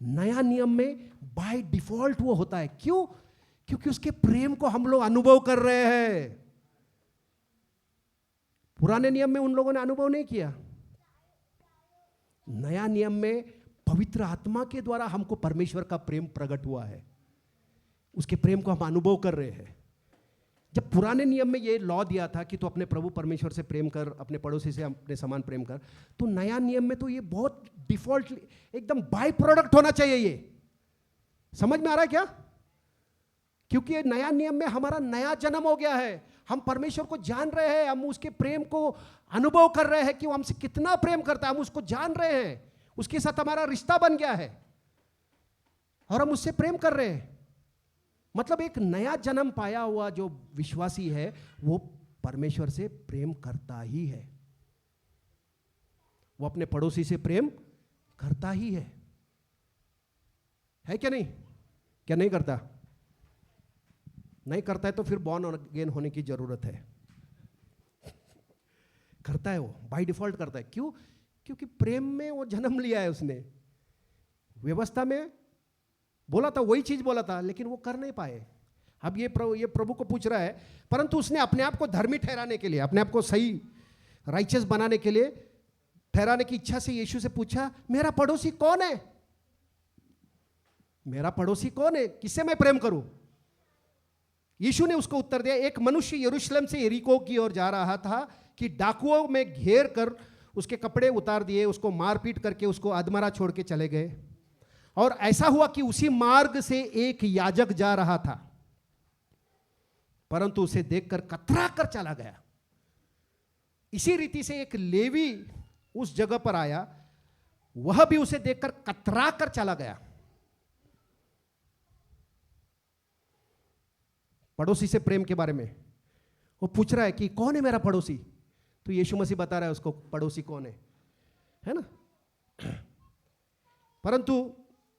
नया नियम में बाय डिफॉल्ट वो होता है। क्यों? क्योंकि उसके प्रेम को हम लोग अनुभव कर रहे हैं। पुराने नियम में उन लोगों ने अनुभव नहीं किया। नया नियम में पवित्र आत्मा के द्वारा हमको परमेश्वर का प्रेम प्रकट हुआ है, उसके प्रेम को हम अनुभव कर रहे हैं। जब पुराने नियम में ये लॉ दिया था कि तू अपने प्रभु परमेश्वर से प्रेम कर, अपने पड़ोसी से अपने समान प्रेम कर, तो नया नियम में तो ये बहुत डिफॉल्ट, एकदम बाय प्रोडक्ट होना चाहिए। ये समझ में आ रहा है क्या? क्योंकि ये नया नियम में हमारा नया जन्म हो गया है। हम परमेश्वर को जान रहे हैं, हम उसके प्रेम को अनुभव कर रहे हैं कि वो हमसे कितना प्रेम करता है। हम उसको जान रहे हैं, उसके साथ हमारा रिश्ता बन गया है और हम उससे प्रेम कर रहे हैं। मतलब एक नया जन्म पाया हुआ जो विश्वासी है, वो परमेश्वर से प्रेम करता ही है, वो अपने पड़ोसी से प्रेम करता ही है क्या नहीं? क्या नहीं करता? नहीं करता है तो फिर बॉर्न अगेन होने की जरूरत है। करता है, वो बाय डिफॉल्ट करता है। क्यों? क्योंकि प्रेम में वो जन्म लिया है उसने। व्यवस्था में बोला था, वही चीज बोला था, लेकिन वो कर नहीं पाए। अब ये प्रभु को पूछ रहा है, परंतु उसने अपने आप को धर्मी ठहराने के लिए, अपने आप को सही राइचियस बनाने के लिए, ठहराने की इच्छा से यीशु से पूछा, मेरा पड़ोसी कौन है? मेरा पड़ोसी कौन है? किससे मैं प्रेम करूं? यीशु ने उसको उत्तर दिया, एक मनुष्य यरूशलेम से यरीको की ओर जा रहा था कि डाकुओं में घेर कर उसके कपड़े उतार दिए, उसको मारपीट करके उसको अधमरा छोड़ के चले गए। और ऐसा हुआ कि उसी मार्ग से एक याजक जा रहा था, परंतु उसे देखकर कतरा कर चला गया। इसी रीति से एक लेवी उस जगह पर आया, वह भी उसे देखकर कतरा कर चला गया। पड़ोसी से प्रेम के बारे में वो पूछ रहा है कि कौन है मेरा पड़ोसी, तो यीशु मसीह बता रहा है उसको पड़ोसी कौन है ना। परंतु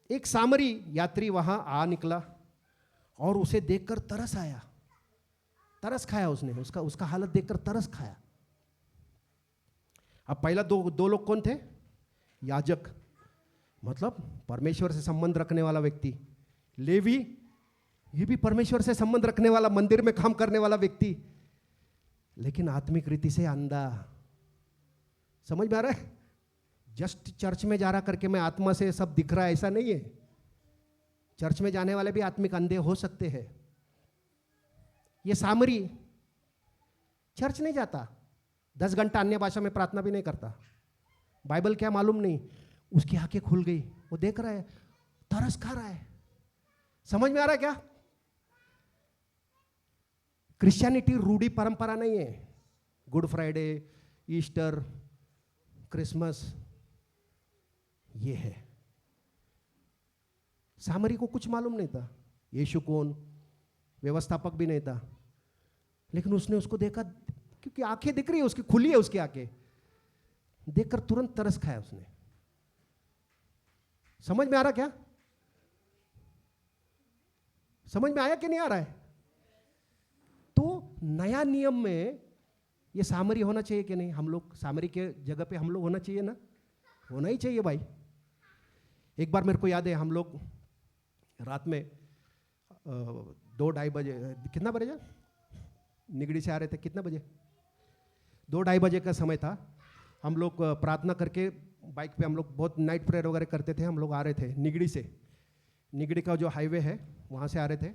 एक सामरी यात्री वहां आ निकला और उसे देखकर तरस आया, तरस खाया उसने, उसका हालत देखकर तरस खाया। अब पहला दो लोग कौन थे? याजक, मतलब परमेश्वर से संबंध रखने वाला व्यक्ति। लेवी, ये भी परमेश्वर से संबंध रखने वाला, मंदिर में काम करने वाला व्यक्ति, लेकिन आत्मिक रीति से अंधा। समझ में आ रहा है? जस्ट चर्च में जा रहा करके मैं आत्मा से सब दिख रहा है, ऐसा नहीं है। चर्च में जाने वाले भी आत्मिक अंधे हो सकते हैं। ये सामरी चर्च नहीं जाता, 10 घंटा अन्य भाषा में प्रार्थना भी नहीं करता, बाइबल क्या मालूम नहीं, उसकी आंखें खुल गई, वो देख रहा है, तरस खा रहा है। समझ में आ रहा है क्या? क्रिश्चियनिटी रूढ़ी परंपरा नहीं है। गुड फ्राइडे, ईस्टर, क्रिसमस, ये है। सामरी को कुछ मालूम नहीं था, यीशु कौन, व्यवस्थापक भी नहीं था, लेकिन उसने उसको देखा, क्योंकि आंखें दिख रही है उसकी, खुली है उसकी आंखें, देखकर तुरंत तरस खाया उसने। समझ में आ रहा क्या? समझ में आया कि नहीं आ रहा है? तो नया नियम में ये सामरी होना चाहिए कि नहीं? हम लोग सामरी के जगह पे हम लोग होना चाहिए ना? होना ही चाहिए भाई। एक बार मेरे को याद है, हम लोग रात में 2-2:30 बजे, कितना बजे निगड़ी से आ रहे थे, कितना बजे, 2-2:30 बजे का समय था। हम लोग प्रार्थना करके बाइक पे, हम लोग बहुत नाइट प्रेयर वगैरह करते थे, हम लोग आ रहे थे निगड़ी से, निगड़ी का जो हाईवे है वहाँ से आ रहे थे।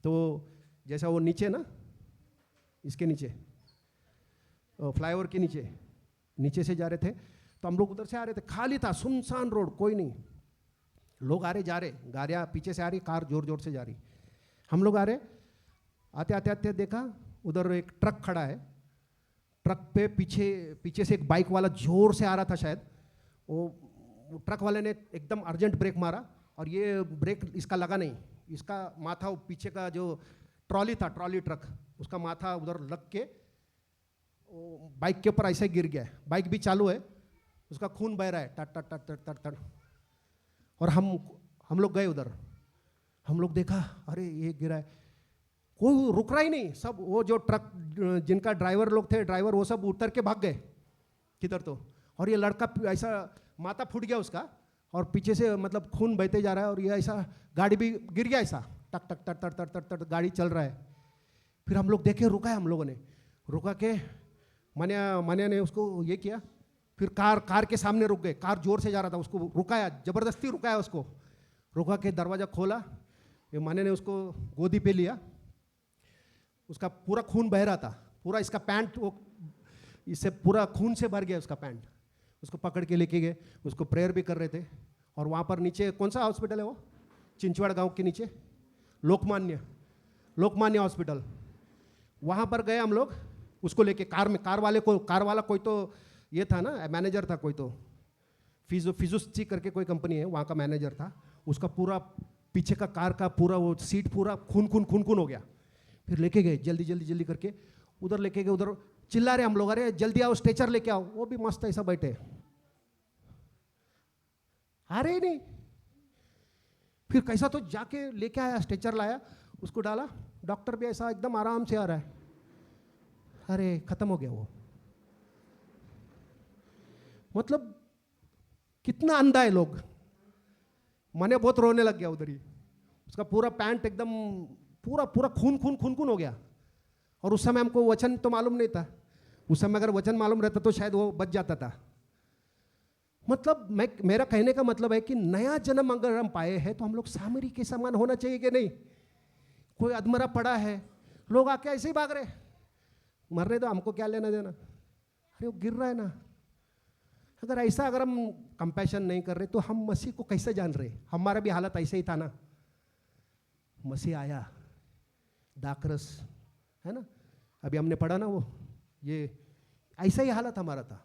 तो जैसा वो नीचे ना, इसके नीचे फ्लाईओवर के नीचे से जा रहे थे, तो हम लोग उधर से आ रहे थे, खाली था, सुनसान रोड, कोई नहीं, लोग आ रहे जा रहे, गाड़ियाँ पीछे से आ रही, कार जोर जोर से जा रही। हम लोग आ रहे, आते आते आते देखा उधर एक ट्रक खड़ा है, ट्रक पे पीछे से एक बाइक वाला जोर से आ रहा था शायद। वो ट्रक वाले ने एकदम अर्जेंट ब्रेक मारा, और ये ब्रेक इसका लगा नहीं, इसका माथा पीछे का जो ट्रॉली था, ट्रॉली ट्रक, उसका माथा उधर लग के बाइक के ऊपर ऐसे गिर गया। बाइक भी चालू है, उसका खून बह रहा है, टट टट टट टट टट। और हम लोग गए उधर, हम लोग देखा, अरे ये गिरा है, कोई रुक रहा ही नहीं। सब वो जो ट्रक जिनका ड्राइवर लोग थे, ड्राइवर, वो सब उतर के भाग गए किधर तो। और ये लड़का ऐसा माथा फूट गया उसका, और पीछे से मतलब खून बहते जा रहा है, और ये ऐसा गाड़ी भी गिर गया, ऐसा टक टक टक टक टक टक गाड़ी चल रहा है। फिर हम लोग देखे, रुका है, हम लोगों ने रुका के मान्या ने उसको ये किया, फिर कार के सामने रुक गए, कार जोर से जा रहा था, उसको रुकाया, जबरदस्ती रुकाया उसको, रुका के दरवाजा खोला, ये मान्या ने उसको गोदी पे लिया, उसका पूरा खून बह रहा था, पूरा इसका पैंट वो इससे पूरा खून से भर गया उसका पैंट। उसको पकड़ के लेके गए, उसको प्रेयर भी कर रहे थे। और वहाँ पर नीचे कौन सा हॉस्पिटल है वो, चिंचवाड़ गांव के नीचे लोकमान्य हॉस्पिटल, वहाँ पर गए हम लोग उसको लेके, कार वाला कोई तो ये था ना, मैनेजर था कोई तो, फिजुस्ची करके कोई कंपनी है, वहाँ का मैनेजर था। उसका पूरा पीछे का कार का पूरा वो सीट पूरा खून हो गया। फिर लेके गए जल्दी करके, उधर लेके गए, उधर चिल्ला रहे हम लोग, अरे जल्दी आओ, स्ट्रेचर लेके आओ। वो भी मस्त ऐसा बैठे, आ रहे ही नहीं। फिर कैसा तो जाके लेके आया, स्ट्रेचर लाया, उसको डाला, डॉक्टर भी ऐसा एकदम आराम से आ रहा है, अरे खत्म हो गया वो। मतलब कितना अंधा है लोग। मैंने बहुत रोने लग गया उधर ही, उसका पूरा पैंट एकदम पूरा खून हो गया। और उस समय हमको वचन तो मालूम नहीं था, उस समय अगर वचन मालूम रहता तो शायद वो बच जाता था। मतलब मेरा कहने का मतलब है कि नया जन्म अगर हम पाए हैं तो हम लोग सामरी के समान होना चाहिए कि नहीं? कोई अधमरा पड़ा है, लोग आके ऐसे ही भाग रहे, मरने दो, हमको क्या लेना देना, अरे वो गिर रहा है ना। अगर ऐसा अगर हम कंपैशन नहीं कर रहे तो हम मसीह को कैसे जान रहे? हमारा भी हालत ऐसे ही था ना। मसीह आया, दाखरस है ना, अभी हमने पढ़ा ना वो, ये ऐसा ही हालत हमारा था।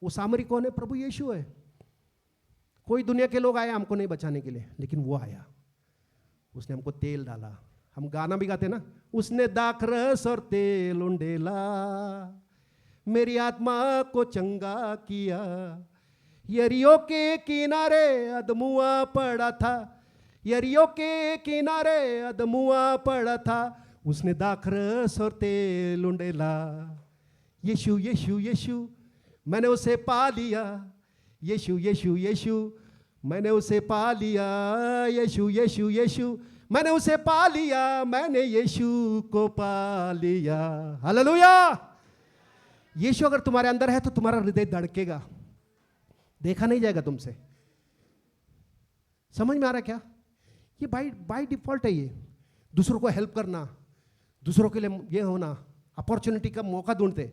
वो सामरी कौन है? प्रभु यीशु है। कोई दुनिया के लोग आए हमको नहीं बचाने के लिए, लेकिन वो आया, उसने हमको तेल डाला। हम गाना भी गाते ना, उसने दाखरस और तेल उंडेला, मेरी आत्मा को चंगा किया। यरियो के किनारे अदमुआ पड़ा था, यरियो के किनारे अदमुआ पड़ा था, उसने दाखरस और तेल उंडेला। यीशु यीशु यीशु मैंने उसे पा लिया, यीशु यीशु यीशु मैंने उसे पा लिया, यीशु यीशु यीशु मैंने उसे पा लिया, मैंने यीशु को पा लिया। हालेलुया। यीशु अगर तुम्हारे अंदर है तो तुम्हारा हृदय धड़केगा, देखा नहीं जाएगा तुमसे। समझ में आ रहा है क्या? ये बाय डिफॉल्ट है। ये दूसरों को हेल्प करना, दूसरों के लिए ये होना, अपॉर्चुनिटी का मौका ढूंढते।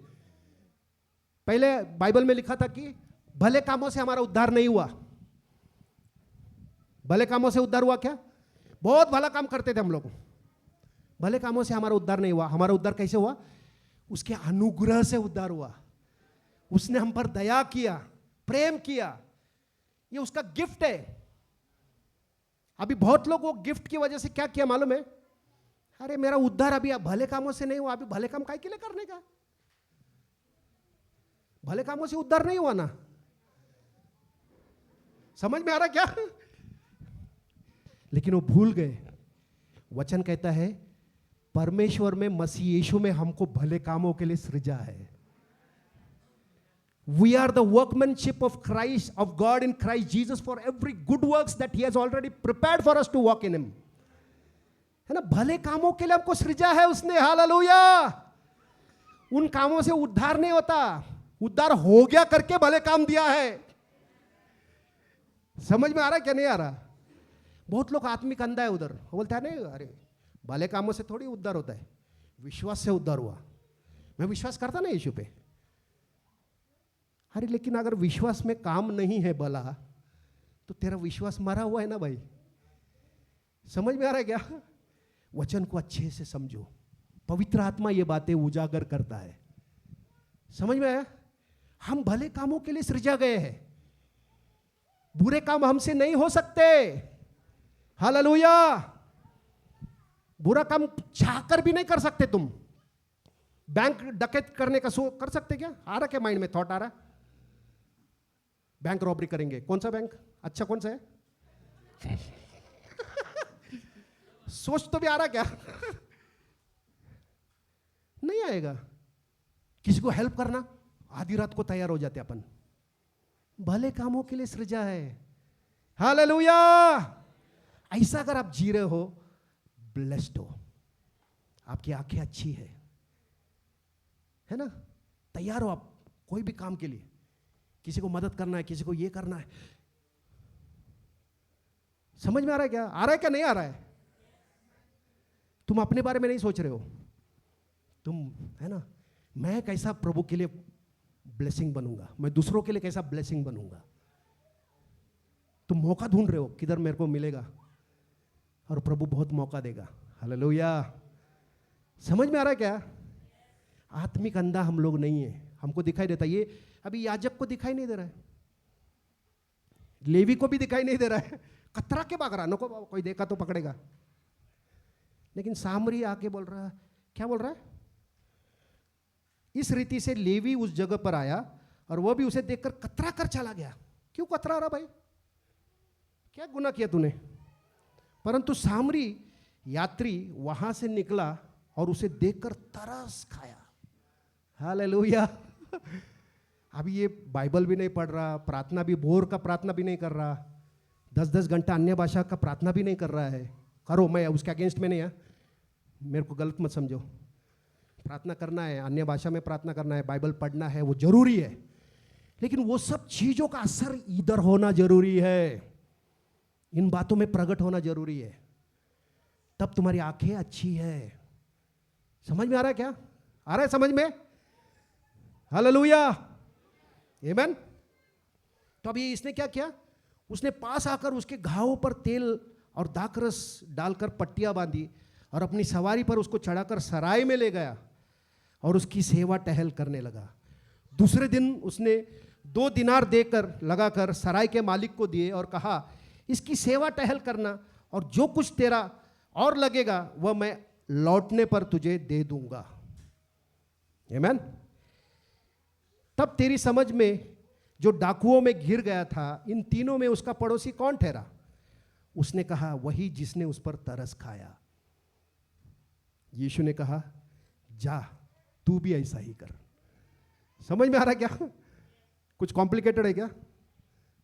पहले बाइबल में लिखा था कि भले कामों से हमारा उद्धार नहीं हुआ। भले कामों से उद्धार हुआ क्या? बहुत भला काम करते थे हम लोग, भले कामों से हमारा उद्धार नहीं हुआ। हमारा उद्धार कैसे हुआ? उसके अनुग्रह से उद्धार हुआ। उसने हम पर दया किया, प्रेम किया, ये उसका गिफ्ट है। अभी बहुत लोग वो गिफ्ट की वजह से क्या किया मालूम है? अरे मेरा उद्धार अभी भले कामों से नहीं हुआ, अभी भले काम काय के लिए करने का? भले कामों से उद्धार नहीं हुआ ना। समझ में आ रहा क्या? लेकिन वो भूल गए। वचन कहता है परमेश्वर में, मसीह यीशु में हमको भले कामों के लिए सृजा है। We are the workmanship of Christ, of God in Christ Jesus, for every good works that He has already prepared for us to walk in Him. है ना? भले कामों के लिए हमको सृजा है उसने। हालेलुया। उन कामों से उद्धार नहीं होता, उद्धार हो गया करके भले काम दिया है। समझ में आ रहा है क्या? नहीं आ रहा? बहुत लोग आत्मिक अंधा है उधर, वो बोलता है नहीं, अरे भले कामों से थोड़ी उद्धार होता है, विश्वास से उद्धार हुआ। मैं विश्वास करता ना यीशु पे। अरे लेकिन अगर विश्वास में काम नहीं है भला, तो तेरा विश्वास मरा हुआ है ना भाई। समझ में आ रहा है क्या? वचन को अच्छे से समझो, पवित्र आत्मा ये बातें उजागर करता है। समझ में आया? हम भले कामों के लिए सृजा गए हैं, बुरे काम हमसे नहीं हो सकते। हालेलुया। बुरा काम चाहकर भी नहीं कर सकते तुम। बैंक डकैत करने का कर सकते क्या? आ रहा क्या माइंड में थॉट आ रहा? बैंक रॉबरी करेंगे, कौन सा बैंक अच्छा, कौन सा है? सोच तो भी आ रहा क्या? नहीं आएगा। किसी को हेल्प करना, आधी रात को तैयार हो जाते अपन। भले कामों के लिए सृजा है। हालेलुया। ऐसा अगर आप जी रहे हो, ब्लेस्ड हो, आपकी आंखें अच्छी है ना? तैयार हो आप कोई भी काम के लिए। किसी को मदद करना है, किसी को ये करना है। समझ में आ रहा है क्या? आ रहा है क्या? नहीं आ रहा है? तुम अपने बारे में नहीं सोच रहे हो तुम, है ना? मैं कैसा प्रभु के लिए ब्लेसिंग बनूंगा, मैं दूसरों के लिए कैसा ब्लेसिंग बनूंगा। तुम मौका ढूंढ रहे हो किधर मेरे को मिलेगा, और प्रभु बहुत मौका देगा। हालेलुया। समझ में आ रहा है क्या? आत्मिक अंधा हम लोग नहीं है। हमको दिखाई देता, ये अभी याजक को दिखाई नहीं दे रहा है, लेवी को भी दिखाई नहीं दे रहा है, कतरा के भाग रहा, नको कोई देखा तो पकड़ेगा। लेकिन सामरी आके बोल रहा है, क्या बोल रहा है? इस रीति से लेवी उस जगह पर आया और वो भी उसे देखकर कतरा कर चला गया। क्यों कतरा रहा भाई? क्या गुनाह किया तूने? परंतु सामरी यात्री वहां से निकला और उसे देखकर तरस खाया। हालेलुया। अभी ये बाइबल भी नहीं पढ़ रहा, प्रार्थना भी, भोर का प्रार्थना भी नहीं कर रहा, 10-10 घंटा अन्य भाषा का प्रार्थना भी नहीं कर रहा है। करो, मैं उसके अगेंस्ट में नहीं है, मेरे को गलत मत समझो। प्रार्थना करना है, अन्य भाषा में प्रार्थना करना है, बाइबल पढ़ना है, वो जरूरी है। लेकिन वो सब चीजों का असर इधर होना जरूरी है, इन बातों में प्रकट होना जरूरी है, तब तुम्हारी आंखें अच्छी है। समझ में आ रहा है क्या? आ रहा है समझ में? हालेलुया। आमेन। तो अभी इसने क्या किया, उसने पास आकर उसके घावों पर तेल और दाखरस डालकर पट्टियां बांधी और अपनी सवारी पर उसको चढ़ाकर सराय में ले गया और उसकी सेवा टहल करने लगा। दूसरे दिन उसने 2 दिनार देकर लगाकर सराय के मालिक को दिए और कहा, इसकी सेवा टहल करना और जो कुछ तेरा और लगेगा वह मैं लौटने पर तुझे दे दूंगा। आमेन। तब तेरी समझ में जो डाकुओं में घिर गया था, इन तीनों में उसका पड़ोसी कौन ठहरा? उसने कहा, वही जिसने उस पर तरस खाया। यीशु ने कहा, जा तू भी ऐसा ही कर। समझ में आ रहा क्या? कुछ कॉम्प्लिकेटेड है क्या?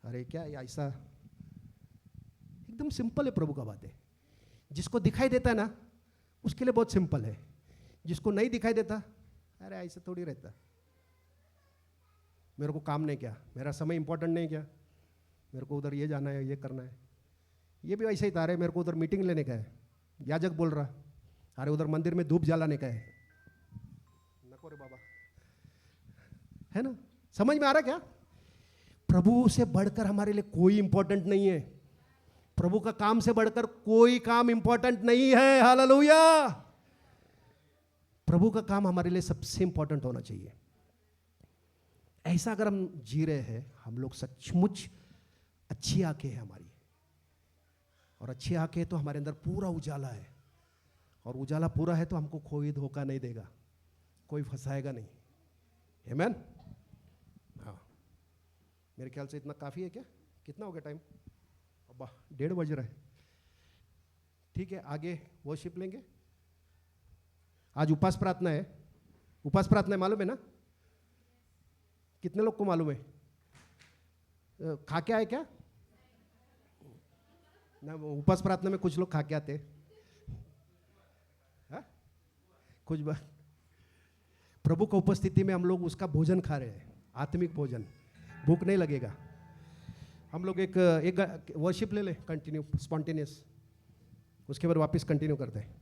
अरे क्या ऐसा, एकदम सिंपल है प्रभु का बात है। जिसको दिखाई देता है ना उसके लिए बहुत सिंपल है, जिसको नहीं दिखाई देता, अरे ऐसा थोड़ी रहता, मेरे को काम नहीं क्या, मेरा समय इंपॉर्टेंट नहीं क्या, मेरे को उधर ये जाना है, ये करना है। ये भी ऐसा ही था, अरे मेरे को उधर मीटिंग लेने का है, याजक बोल रहा, अरे उधर मंदिर में धूप जलाने का है, नको रे बाबा, है ना? समझ में आ रहा क्या? प्रभु से बढ़कर हमारे लिए कोई इंपॉर्टेंट नहीं है, प्रभु का काम से बढ़कर कोई काम इंपॉर्टेंट नहीं है। हालेलुया। प्रभु का काम हमारे लिए सबसे इंपॉर्टेंट होना चाहिए। ऐसा अगर हम जी रहे हैं, हम लोग सचमुच अच्छी आंखें हैं हमारी, और अच्छी आंखें तो हमारे अंदर पूरा उजाला है, और उजाला पूरा है तो हमको कोई धोखा नहीं देगा, कोई फंसाएगा नहीं। आमेन। हाँ, मेरे ख्याल से इतना काफी है क्या? कितना हो गया टाइम? 1:30 बज रहा है। ठीक है, आगे वर्शिप लेंगे। आज उपास प्रार्थना है। उपास प्रार्थना है, मालूम है ना? कितने लोग को मालूम है? खा के आए क्या ना? उपास प्रार्थना में कुछ लोग खा के आते हैं, कुछ प्रभु की उपस्थिति में हम लोग उसका भोजन खा रहे हैं, आत्मिक भोजन। भूख नहीं लगेगा। हम लोग एक वर्शिप ले ले कंटिन्यू, स्पॉन्टेनियस, उसके बाद वापस कंटिन्यू करते हैं।